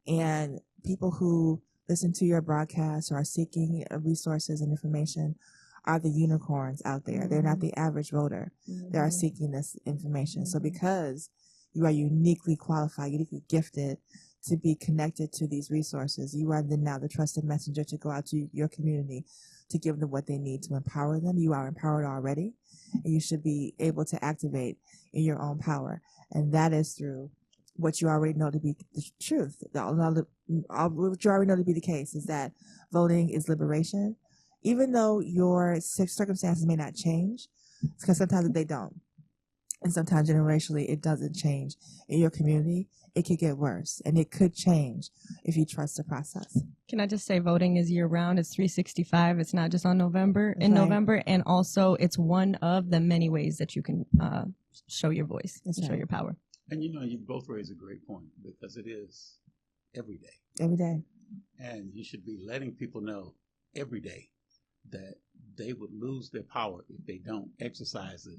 and people who listen to your broadcast or are seeking resources and information are the unicorns out there. They're not the average voter. They are seeking this information. So because you are uniquely qualified, uniquely gifted to be connected to these resources, you are now the trusted messenger to go out to your community to give them what they need to empower them. You are empowered already, and you should be able to activate in your own power. And that is through what you already know to be the truth. What you already know to be the case is that voting is liberation. Even though your circumstances may not change, because sometimes they don't. And sometimes generationally it doesn't change. In your community, it could get worse, and it could change if you trust the process. Can I just say voting is year round? It's 365. It's not just on November, November. And also it's one of the many ways that you can show your voice and show your power. And you both raise a great point, because it is every day. Every day. And you should be letting people know every day that they would lose their power if they don't exercise it,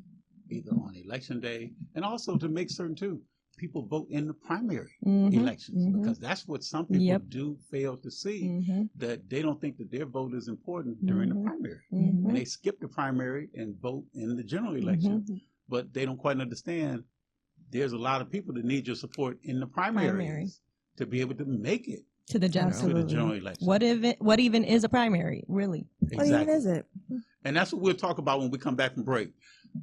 either on election day, and also to make certain too, people vote in the primary elections, because that's what some people do fail to see, that they don't think that their vote is important during the primary, and they skip the primary and vote in the general election, but they don't quite understand there's a lot of people that need your support in the primaries to be able to make it to the general election. What even is a primary, really? Exactly. What even is it? And that's what we'll talk about when we come back from break.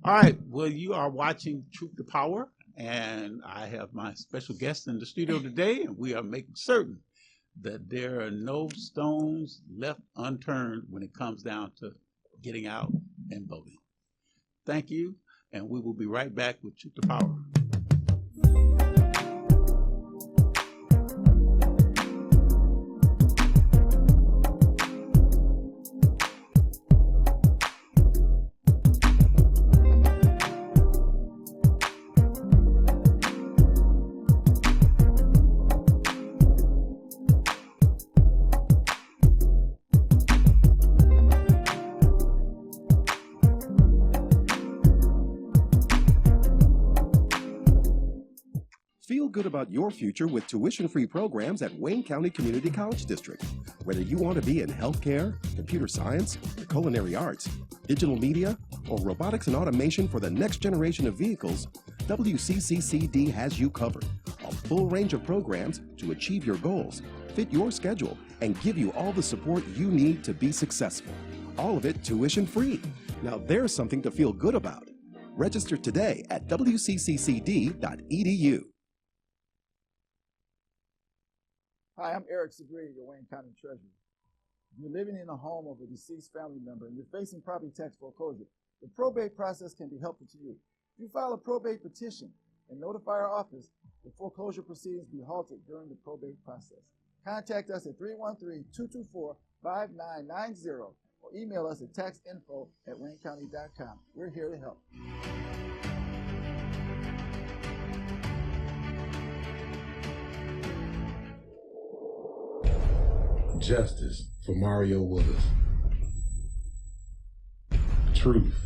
All right. Well, you are watching Truth to Power, and I have my special guest in the studio today, and we are making certain that there are no stones left unturned when it comes down to getting out and voting. Thank you, and we will be right back with Truth to Power. Feel good about your future with tuition-free programs at Wayne County Community College District. Whether you want to be in healthcare, computer science, the culinary arts, digital media, or robotics and automation for the next generation of vehicles, WCCCD has you covered. A full range of programs to achieve your goals, fit your schedule, and give you all the support you need to be successful. All of it tuition-free. Now there's something to feel good about. Register today at wcccd.edu. Hi, I'm Eric Sabri, your Wayne County Treasurer. If you're living in a home of a deceased family member and you're facing property tax foreclosure, the probate process can be helpful to you. If you file a probate petition and notify our office, the foreclosure proceedings be halted during the probate process. Contact us at 313-224-5990 or email us at taxinfo@waynecounty.com. We're here to help. Justice for Mario Willis. Truth.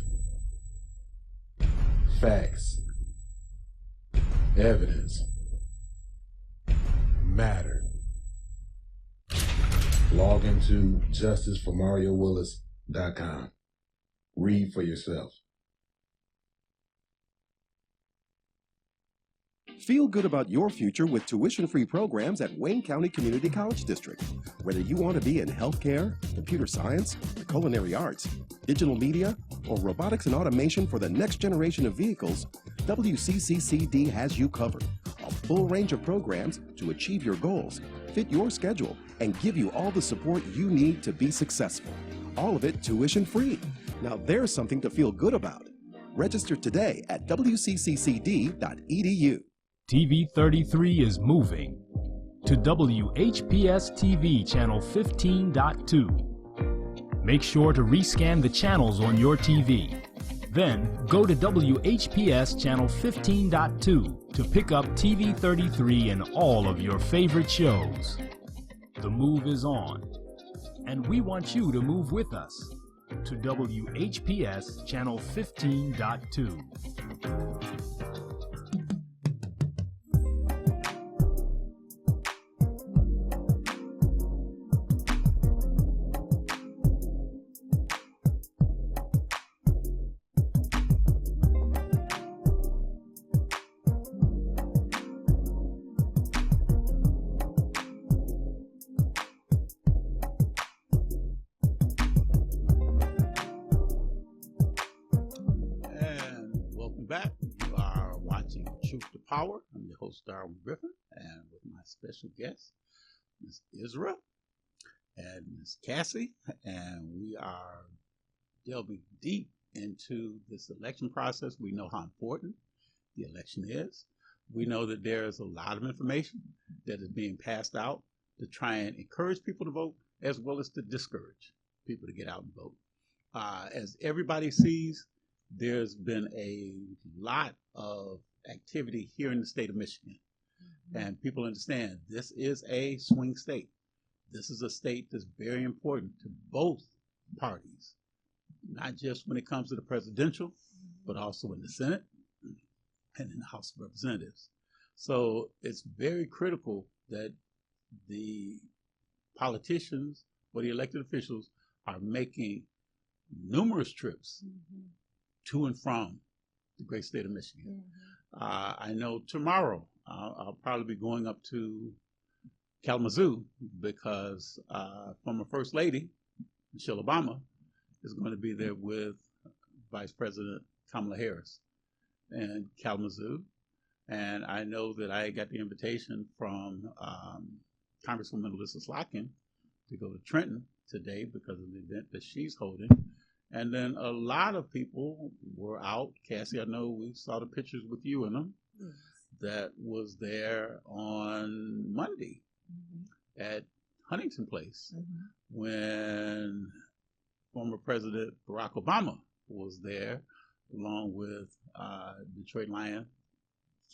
Facts. Evidence. Matter. Log into justiceformariowillis.com. Read for yourself. Feel good about your future with tuition-free programs at Wayne County Community College District. Whether you want to be in healthcare, computer science, the culinary arts, digital media, or robotics and automation for the next generation of vehicles, WCCCD has you covered. A full range of programs to achieve your goals, fit your schedule, and give you all the support you need to be successful. All of it tuition-free. Now there's something to feel good about. Register today at wcccd.edu. TV 33 is moving to WHPS TV channel 15.2. Make sure to rescan the channels on your TV. Then go to WHPS channel 15.2 to pick up TV 33 and all of your favorite shows. The move is on, and we want you to move with us to WHPS channel 15.2. back. You are watching Truth to Power. I'm your host, Darwin Griffin, and with my special guest, Ms. Isra and Ms. Cassie, and we are delving deep into this election process. We know how important the election is. We know that there is a lot of information that is being passed out to try and encourage people to vote, as well as to discourage people to get out and vote. As everybody sees, there's been a lot of activity here in the state of Michigan. And people understand this is a swing state. This is a state that's very important to both parties, not just when it comes to the presidential, but also in the Senate and in the House of Representatives. So it's very critical that the politicians or the elected officials are making numerous trips to and from the great state of Michigan. I know tomorrow I'll probably be going up to Kalamazoo because former First Lady Michelle Obama is going to be there with Vice President Kamala Harris in Kalamazoo. And I know that I got the invitation from Congresswoman Alyssa Slotkin to go to Trenton today because of the event that she's holding. And then a lot of people were out. Cassie, I know we saw the pictures with you in them. That was there on Monday at Huntington Place when former President Barack Obama was there, along with Detroit Lion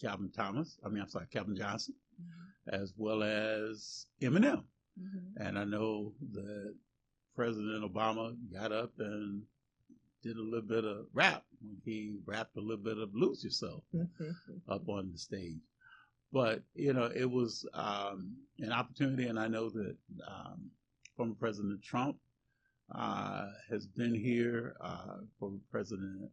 Calvin Johnson, as well as Eminem. And I know that President Obama got up and did a little bit of rap when he rapped a little bit of Lose Yourself up on the stage. But, you know, it was an opportunity, and I know that former President Trump has been here, former President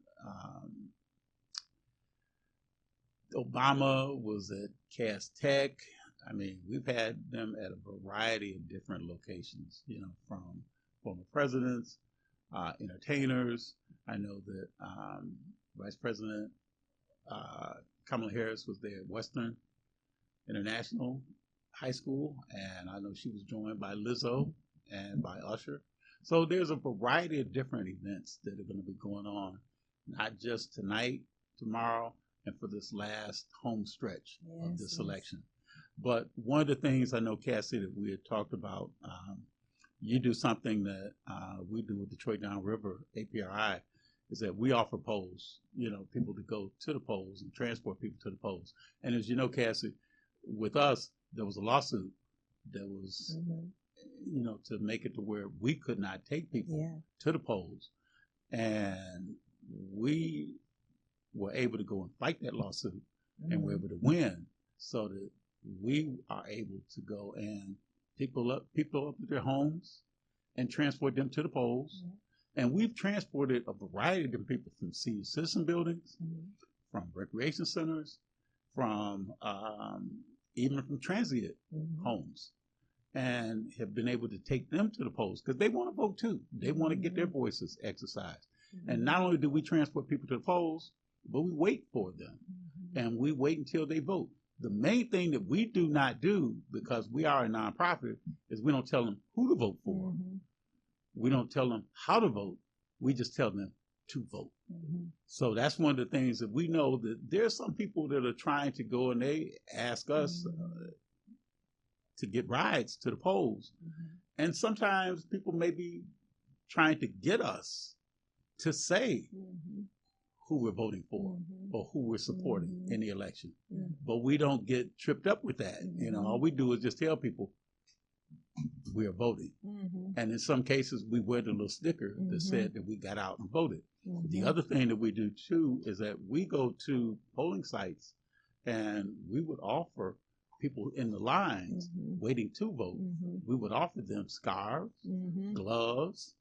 Obama was at Cass Tech. I mean, we've had them at a variety of different locations, you know, from former presidents entertainers. I know that Vice President Kamala Harris was there at Western International High School, and I know she was joined by Lizzo and by Usher. So there's a variety of different events that are going to be going on, not just tonight, tomorrow, and for this last home stretch of this election. But one of the things I know, Cassie, that we had talked about, you do something that we do with Detroit Downriver APRI, is that we offer polls, people to go to the polls and transport people to the polls. And as you know, Cassie, with us, there was a lawsuit that was, to make it to where we could not take people to the polls. And we were able to go and fight that lawsuit, and we're able to win, so that we are able to go and pick people up at their homes and transport them to the polls. And we've transported a variety of different people from senior citizen buildings, from recreation centers, from even from transient homes, and have been able to take them to the polls because they want to vote too. They want to get their voices exercised. And not only do we transport people to the polls, but we wait for them, and we wait until they vote. The main thing that we do not do, because we are a nonprofit, is we don't tell them who to vote for. We don't tell them how to vote. We just tell them to vote. So that's one of the things that we know, that there's some people that are trying to go and they ask us to get rides to the polls. And sometimes people may be trying to get us to say who we're voting for or who we're supporting in the election. But we don't get tripped up with that. All we do is just tell people we are voting. And in some cases, we wear the little sticker that said that we got out and voted. The other thing that we do too is that we go to polling sites and we would offer people in the lines waiting to vote, we would offer them scarves, gloves,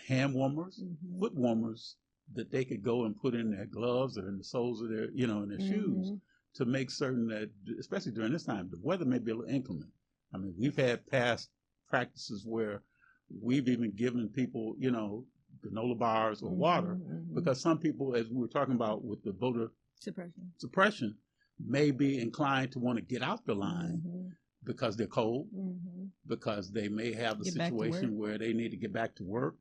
hand warmers, foot warmers that they could go and put in their gloves or in the soles of their, in their shoes, to make certain that, especially during this time, the weather may be a little inclement. I mean, we've had past practices where we've even given people, granola bars or water, because some people, as we were talking about with the voter suppression, may be inclined to want to get out the line because they're cold, because they may have a situation where they need to get back to work.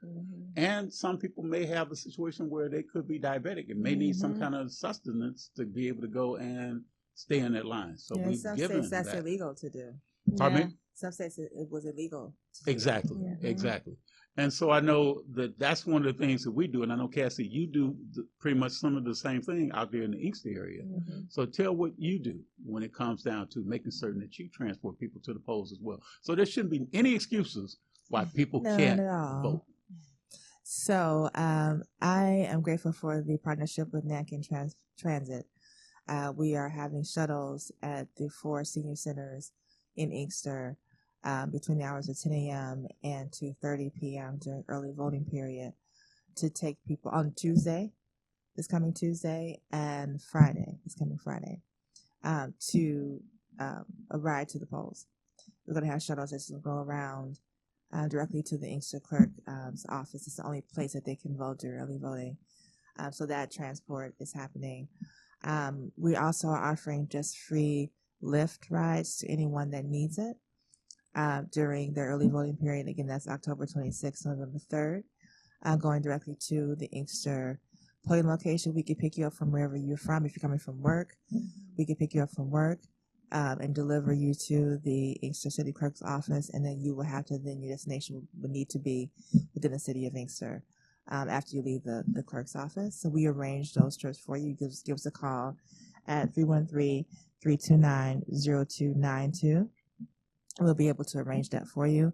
And some people may have a situation where they could be diabetic and may need some kind of sustenance to be able to go and stay in that line. So we've given some states that's illegal to do. Pardon me? Some states it was illegal. Exactly. And so I know that that's one of the things that we do. And I know, Cassie, you do pretty much some of the same thing out there in the Inkster area. So tell what you do when it comes down to making certain that you transport people to the polls as well. So there shouldn't be any excuses why people can't vote. So I am grateful for the partnership with NAC and Transit. We are having shuttles at the 4 senior centers in Inkster between the hours of 10 a.m. and 2:30 p.m. during early voting period to take people on Tuesday, this coming Tuesday, and Friday, this coming Friday, to a ride to the polls. We're going to have shuttles that will go around directly to the Inkster clerk's office. It's the only place that they can vote during early voting. So that transport is happening. We also are offering just free Lyft rides to anyone that needs it during the early voting period. Again, that's October 26th, November 3rd. Going directly to the Inkster polling location. We can pick you up from wherever you're from. If you're coming from work, we can pick you up from work and deliver you to the Inkster City Clerk's office, and then you will have to, then your destination would need to be within the city of Inkster after you leave the clerk's office. So we arrange those trips for you. Give us a call at 313-329-0292. We'll be able to arrange that for you.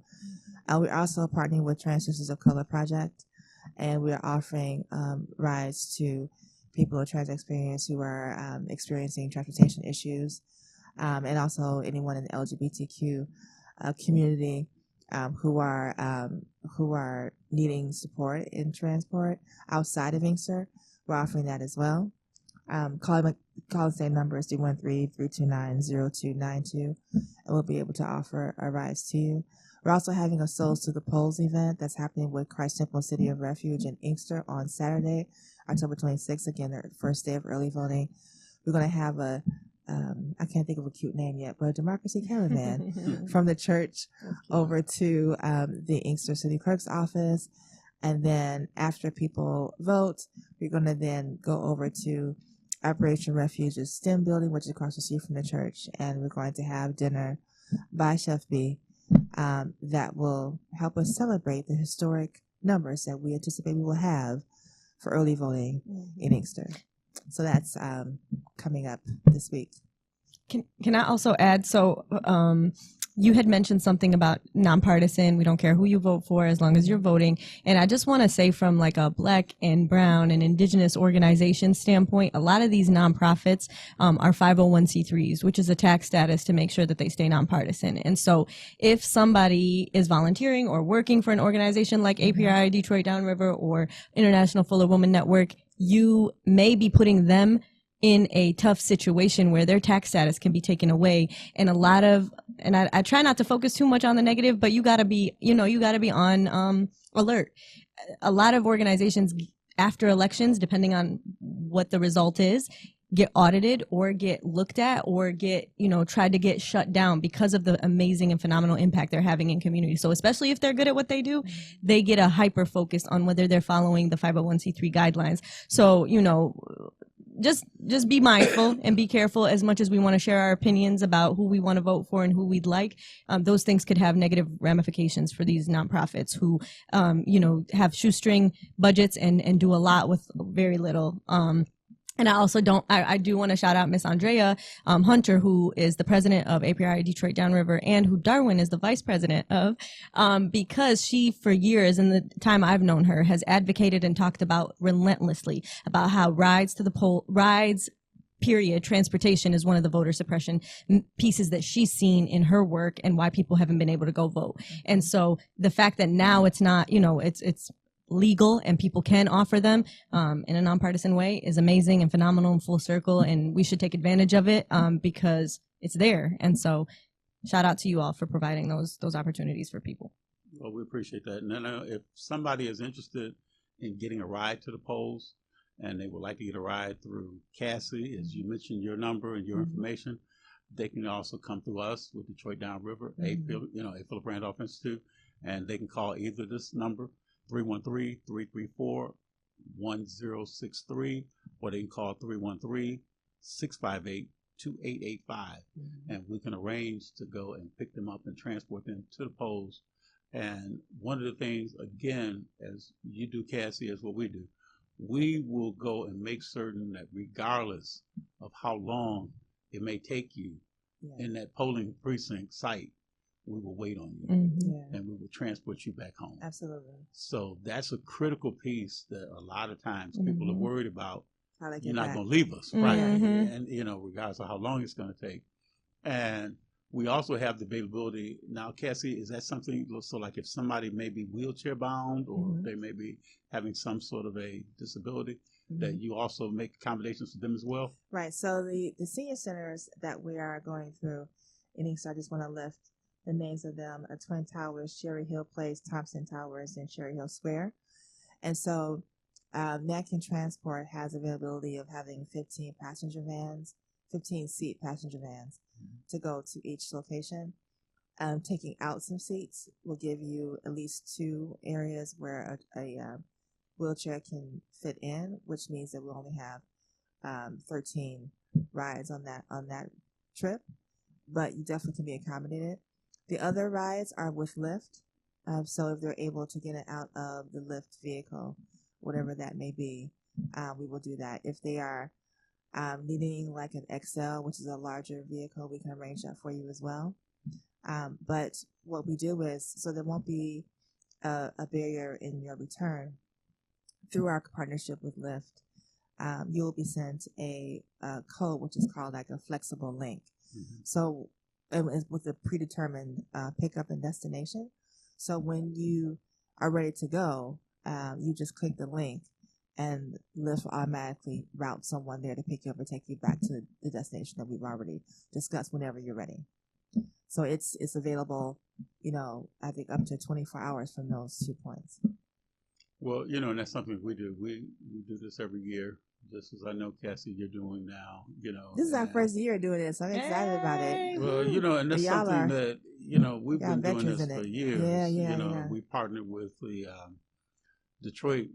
We're also partnering with Trans Sisters of Color Project, and we're offering rides to people with trans experience who are experiencing transportation issues, and also anyone in the LGBTQ community who are needing support in transport outside of Inkster. We're offering that as well. call the same number is 313-329-0292, and we'll be able to offer a ride to you. We're also having a Souls to the Polls event that's happening with Christ Temple City of Refuge in Inkster on Saturday, October 26th. Again, the first day of early voting. We're going to have I can't think of a cute name yet, but a democracy caravan from the church over to the Inkster City Clerk's office. And then after people vote, we're going to then go over to Operation Refuge's STEM building, which is across the street from the church. And we're going to have dinner by Chef B that will help us celebrate the historic numbers that we anticipate we will have for early voting in Inkster. So that's coming up this week. Can I also add, so you had mentioned something about nonpartisan. We don't care who you vote for as long as you're voting. And I just want to say from like a Black and Brown and Indigenous organization standpoint, a lot of these nonprofits are 501c3s, which is a tax status to make sure that they stay nonpartisan. And so if somebody is volunteering or working for an organization like APRI Detroit Downriver or International Fuller Woman Network, you may be putting them in a tough situation where their tax status can be taken away. And I try not to focus too much on the negative, but you gotta be on alert. A lot of organizations after elections, depending on what the result is, get audited or get looked at or get, tried to get shut down because of the amazing and phenomenal impact they're having in communities. So especially if they're good at what they do, they get a hyper focus on whether they're following the 501c3 guidelines. So, just be mindful and be careful. As much as we want to share our opinions about who we want to vote for and who we'd like, those things could have negative ramifications for these nonprofits who, have shoestring budgets and do a lot with very little. And I do want to shout out Miss Andrea Hunter, who is the president of APRI Detroit Downriver and who Darwin is the vice president of, because she, for years, in the time I've known her, has advocated and talked about relentlessly about how transportation is one of the voter suppression pieces that she's seen in her work and why people haven't been able to go vote. And so the fact that now it's not, it's legal and people can offer them in a nonpartisan way is amazing and phenomenal and full circle, and we should take advantage of it because it's there. And so shout out to you all for providing those opportunities for people. Well, we appreciate that. And then if somebody is interested in getting a ride to the polls and they would like to get a ride through Cassie, as you mentioned your number and your information, they can also come through us with Detroit Downriver, a Philip Randolph Institute, and they can call either this number, 313-334-1063, or they can call 313-658-2885, and we can arrange to go and pick them up and transport them to the polls. And one of the things, again, as you do, Cassie, is what we do. We will go and make certain that regardless of how long it may take you in that polling precinct site, we will wait on you and we will transport you back home. Absolutely. So that's a critical piece that a lot of times people are worried about. You're not going to leave us, right? And, regardless of how long it's going to take. And we also have the availability. Now, Cassie, is that something, so like if somebody may be wheelchair bound or they may be having some sort of a disability, that you also make accommodations for them as well? Right. So the senior centers that we are going through in Inkster, I just want to lift the names of them: Twin Towers, Cherry Hill Place, Thompson Towers, and Cherry Hill Square. And so Natkin Transport has availability of having 15 seat passenger vans to go to each location. Taking out some seats will give you at least 2 areas where a wheelchair can fit in, which means that we'll only have 13 rides on that trip, but you definitely can be accommodated. The other rides are with Lyft, so if they're able to get it out of the Lyft vehicle, whatever that may be, we will do that. If they are needing like an XL, which is a larger vehicle, we can arrange that for you as well. But what we do is, so there won't be a barrier in your return. Through our partnership with Lyft, you will be sent a code, which is called like a flexible link. So with a predetermined pickup and destination. So when you are ready to go, you just click the link and Lyft will automatically route someone there to pick you up or take you back to the destination that we've already discussed whenever you're ready. So it's available, I think up to 24 hours from those 2 points. Well, and that's something we do. We do this every year, just as I know, Cassie, you're doing now, This is our first year doing this. I'm excited about it. Well, and that's something that, we've been doing this for years. Yeah. We partnered with the Detroit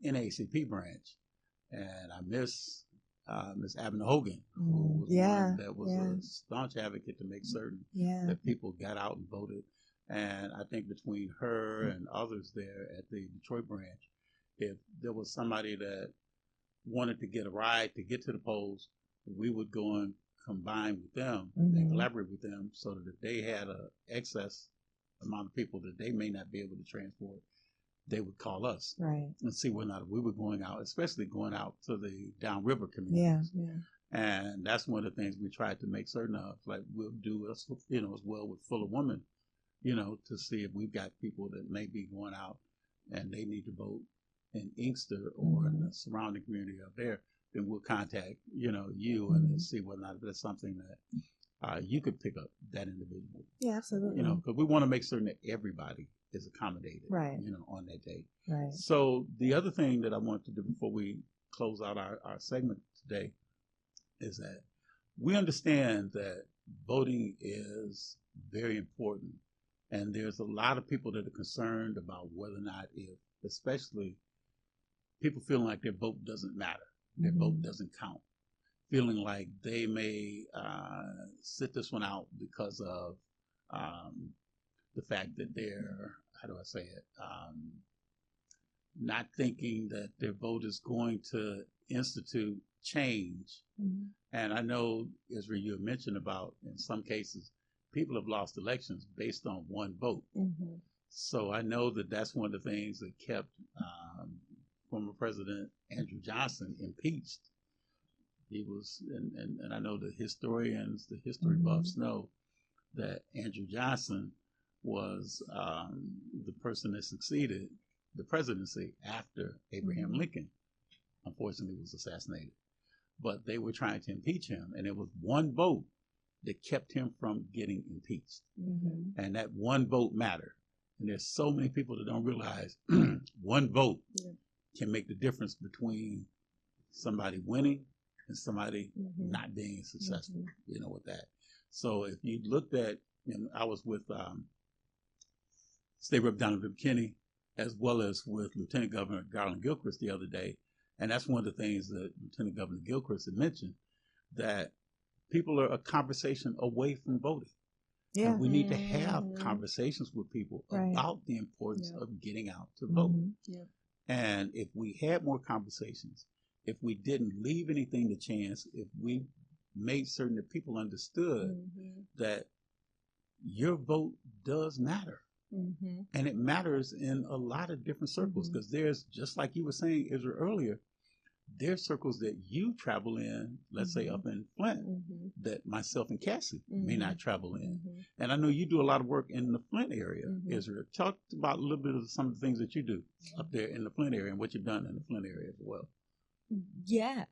NAACP branch, and I miss Ms. Abner Hogan, who was one that was a staunch advocate to make certain that people got out and voted. And I think between her and others there at the Detroit branch, if there was somebody that wanted to get a ride to get to the polls, we would go and combine with them and collaborate with them so that if they had an excess amount of people that they may not be able to transport, they would call us and see whether or not we were going out, especially going out to the downriver communities. And that's one of the things we tried to make certain of. Like we'll do, as well with Fuller Women, to see if we've got people that may be going out and they need to vote in Inkster or in the surrounding community up there. Then we'll contact, you and see whether or not that's something that you could pick up that individual. Yeah, absolutely. Because we want to make certain that everybody is accommodated, on that day. Right. So the other thing that I want to do before we close out our segment today is that we understand that voting is very important. And there's a lot of people that are concerned about whether or not especially people feeling like their vote doesn't matter, their vote doesn't count, feeling like they may sit this one out because of the fact that they're, not thinking that their vote is going to institute change. And I know, Israel, you mentioned about, in some cases, people have lost elections based on one vote. So I know that that's one of the things that kept former President Andrew Johnson impeached. He was, and I know the historians, the history buffs know that Andrew Johnson was the person that succeeded the presidency after Abraham Lincoln, unfortunately, was assassinated. But they were trying to impeach him, and it was one vote that kept him from getting impeached. And that one vote mattered. And there's so many people that don't realize one vote can make the difference between somebody winning and somebody not being successful, with that. So if you looked at, I was with State Rep. Donovan McKinney, as well as with Lieutenant Governor Garland Gilchrist the other day. And that's one of the things that Lieutenant Governor Gilchrist had mentioned, that people are a conversation away from voting. Yeah. And we need to have conversations with people about the importance of getting out to vote. And if we had more conversations, if we didn't leave anything to chance, if we made certain that people understood that your vote does matter. And it matters in a lot of different circles, because there's, just like you were saying, Israel, earlier, there's circles that you travel in, let's say up in Flint, that myself and Cassie may not travel in. And I know you do a lot of work in the Flint area, Israel. Talk about a little bit of some of the things that you do up there in the Flint area and what you've done in the Flint area as well. Yeah.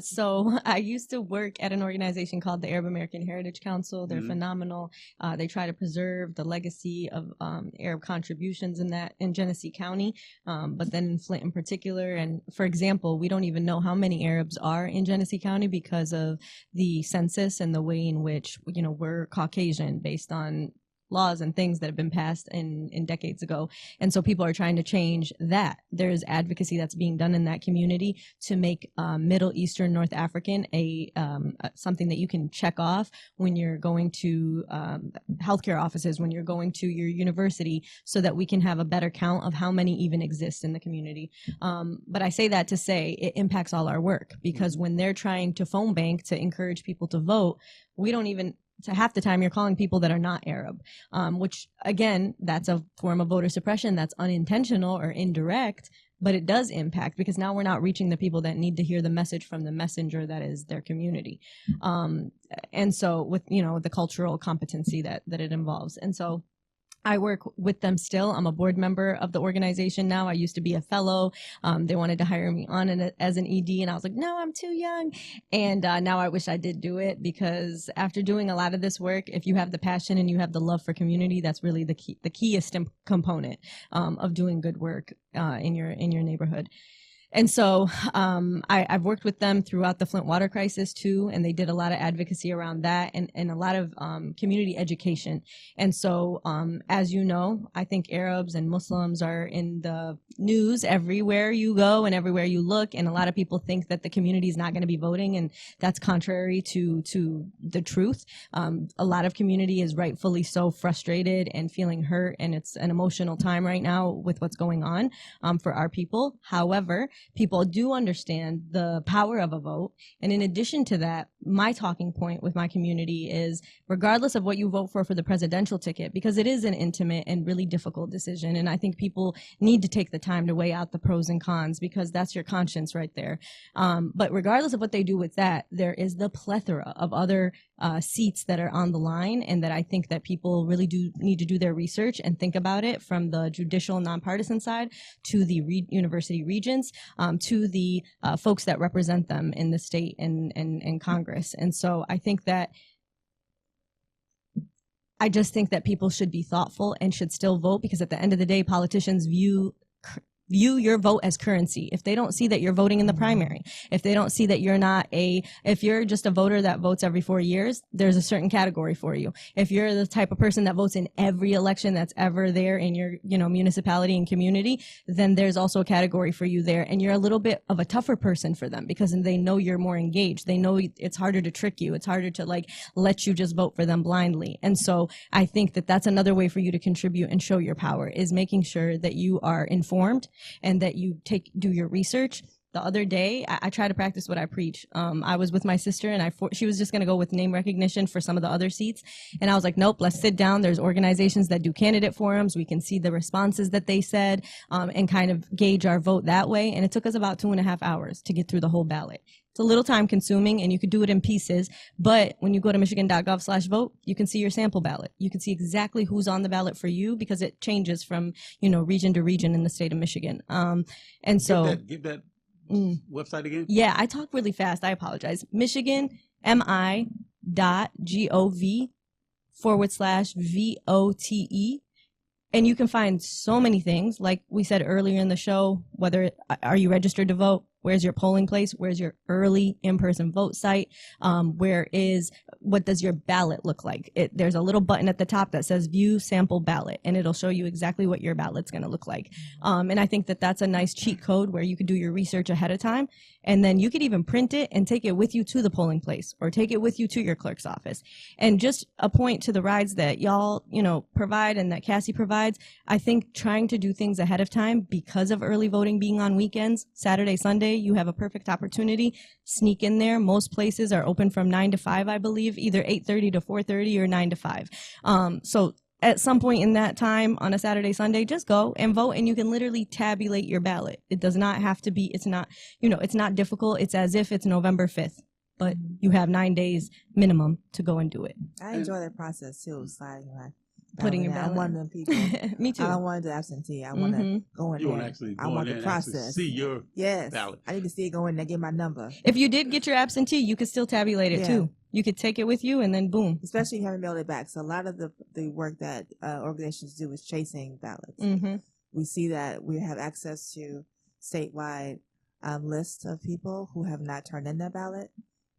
So I used to work at an organization called the Arab American Heritage Council. They're phenomenal. They try to preserve the legacy of Arab contributions in Genesee County, but then in Flint in particular. And for example, we don't even know how many Arabs are in Genesee County because of the census and the way in which, we're Caucasian based on laws and things that have been passed in decades ago. And so people are trying to change that. There's advocacy that's being done in that community to make Middle Eastern North African something that you can check off when you're going to healthcare offices, when you're going to your university, so that we can have a better count of how many even exist in the community. But I say that to say it impacts all our work, because when they're trying to phone bank to encourage people to vote, we don't even, to half the time you're calling people that are not Arab, which again, that's a form of voter suppression that's unintentional or indirect, but it does impact, because now we're not reaching the people that need to hear the message from the messenger that is their community. And so with, the cultural competency that it involves. And so I work with them still. I'm a board member of the organization now. I used to be a fellow. They wanted to hire me on as an ED, and I was like, no, I'm too young. And now I wish I did do it, because after doing a lot of this work, if you have the passion and you have the love for community, that's really the keyest component of doing good work in your neighborhood. And so I've worked with them throughout the Flint water crisis too, and they did a lot of advocacy around that and a lot of community education. And so, as you know, I think Arabs and Muslims are in the news everywhere you go and everywhere you look, and a lot of people think that the community is not going to be voting, and that's contrary to the truth. A lot of community is rightfully so frustrated and feeling hurt, and it's an emotional time right now with what's going on for our people. However, people do understand the power of a vote. And in addition to that, my talking point with my community is, regardless of what you vote for the presidential ticket, because it is an intimate and really difficult decision, and I think people need to take the time to weigh out the pros and cons, because that's your conscience right there. But regardless of what they do with that, there is the plethora of other seats that are on the line, and that I think that people really do need to do their research and think about it, from the judicial nonpartisan side to the university regents, to the folks that represent them in the state and Congress. And so I just think that people should be thoughtful and should still vote, because at the end of the day, politicians view your vote as currency. If they don't see that you're voting in the primary, if they don't see that if you're just a voter that votes every 4 years, there's a certain category for you. If you're the type of person that votes in every election that's ever there in your, municipality and community, then there's also a category for you there. And you're a little bit of a tougher person for them, because they know you're more engaged. They know it's harder to trick you. It's harder to let you just vote for them blindly. And so I think that that's another way for you to contribute and show your power, is making sure that you are informed and that you do your research. The other day, I try to practice what I preach. I was with my sister, and she was just going to go with name recognition for some of the other seats. And I was like, nope, let's sit down. There's organizations that do candidate forums. We can see the responses that they said and kind of gauge our vote that way. And it took us about 2.5 hours to get through the whole ballot. It's a little time consuming, and you could do it in pieces. But when you go to michigan.gov/vote, you can see your sample ballot. You can see exactly who's on the ballot for you, because it changes from, region to region in the state of Michigan. And so give that website again. Yeah, I talk really fast. I apologize. michiganmi.gov/VOTE. And you can find so many things. Like we said earlier in the show, are you registered to vote? Where's your polling place? Where's your early in-person vote site? What does your ballot look like? There's a little button at the top that says view sample ballot, and it'll show you exactly what your ballot's going to look like. And I think that that's a nice cheat code where you could do your research ahead of time, and then you could even print it and take it with you to the polling place, or take it with you to your clerk's office. And just a point to the rides that y'all, provide and that Cassie provides, I think trying to do things ahead of time, because of early voting being on weekends, Saturday, Sunday, you have a perfect opportunity. Sneak in there. Most places are open from 9 to 5, I believe, either 8:30 to 4:30 or 9 to 5. So at some point in that time on a Saturday, Sunday, just go and vote, and you can literally tabulate your ballot. It does not have to be, it's not difficult. It's as if it's November 5th, but you have 9 days minimum to go and do it. I enjoy that process too, sliding my putting your ballot. I'm one of them people. Me too. I don't want to do absentee. I want to go in you there. Want to actually I want the process. See your ballot. I need to see it go in there, get my number. If you did get your absentee, you could still tabulate it too. You could take it with you, and then boom. Especially if you haven't mailed it back. So a lot of the work that organizations do is chasing ballots. Mm-hmm. We see that we have access to statewide lists of people who have not turned in their ballot,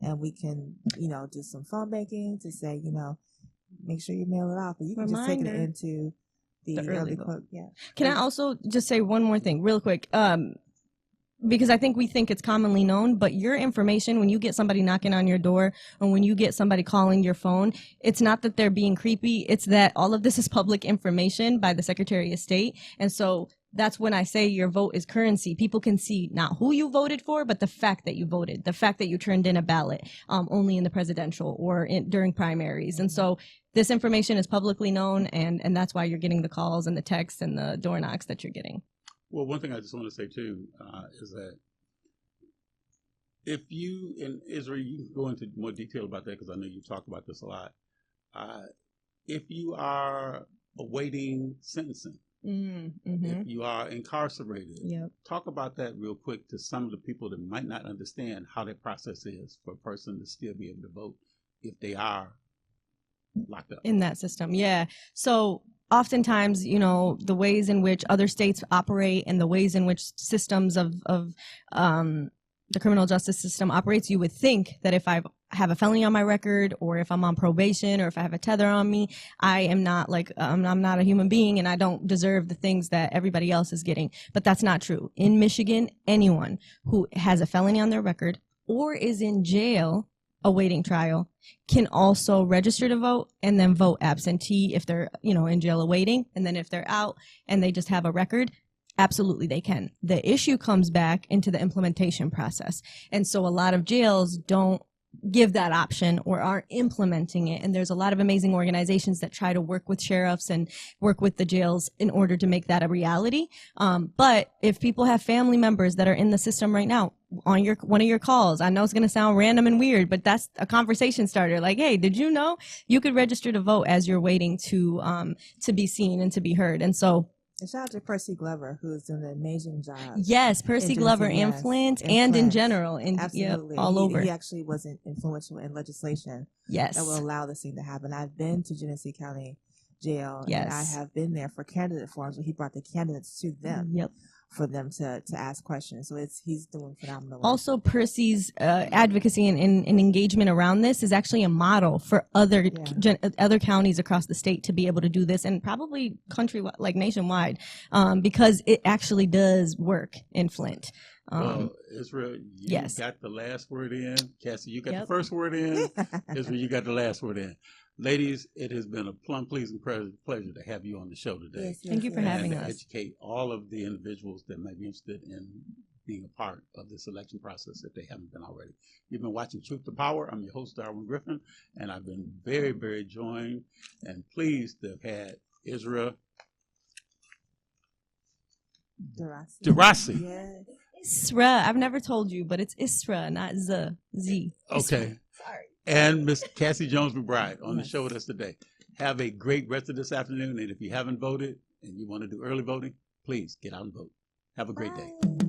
and we can, do some phone banking to say, make sure you mail it off, but you can just take it into the early clerk. Yeah. Can I also just say one more thing real quick? Because I think we think it's commonly known, but your information, when you get somebody knocking on your door, and when you get somebody calling your phone, it's not that they're being creepy. It's that all of this is public information by the Secretary of State. And so that's when I say your vote is currency. People can see not who you voted for, but the fact that you voted, the fact that you turned in a ballot, only in the presidential or during primaries. And so this information is publicly known, and that's why you're getting the calls and the texts and the door knocks that you're getting. Well, one thing I just want to say too is that if you, and Israel, you can go into more detail about that, because I know you've talked about this a lot. If you are awaiting sentencing. If you are incarcerated, talk about that real quick to some of the people that might not understand how that process is for a person to still be able to vote if they are locked up in that system. Yeah. So oftentimes, the ways in which other states operate and the ways in which systems of the criminal justice system operates, you would think that if I have a felony on my record, or if I'm on probation, or if I have a tether on me, I am not I'm not a human being and I don't deserve the things that everybody else is getting. But that's not true. In Michigan, anyone who has a felony on their record or is in jail awaiting trial can also register to vote and then vote absentee if they're, in jail awaiting. And then if they're out and they just have a record, absolutely they can. The issue comes back into the implementation process. And so a lot of jails don't give that option or aren't implementing it. And there's a lot of amazing organizations that try to work with sheriffs and work with the jails in order to make that a reality. But if people have family members that are in the system right now, on one of your calls, I know it's going to sound random and weird, but that's a conversation starter. Like, hey, did you know you could register to vote as you're waiting to be seen and to be heard? And so, and shout out to Percy Glover, who is doing an amazing job. Yes, Percy Glover in Flint and in general, absolutely, all over. He actually was influential in legislation. Yes, that will allow this thing to happen. I've been to Genesee County Jail, and I have been there for candidate forums where he brought the candidates to them. Yep. For them to ask questions. So he's doing phenomenal work. Also, Percy's advocacy and engagement around this is actually a model for other counties across the state to be able to do this, and probably countrywide, like nationwide, because it actually does work in Flint. Well, Israel, you got the last word in. Cassie, you got the first word in. Israel, you got the last word in. Ladies, it has been a plum pleasing pleasure to have you on the show today. Yes, thank you for having us. Educate all of the individuals that might be interested in being a part of this election process if they haven't been already. You've been watching Truth to Power. I'm your host, Darwin Griffin, and I've been very, very joined and pleased to have had Israel Darasi. Yes. Isra. I've never told you, but it's Isra, not Z. Okay. Sorry. And Miss Cassie Jones McBride on the show with us today. Have a great rest of this afternoon. And if you haven't voted and you want to do early voting, please get out and vote. Have a great day.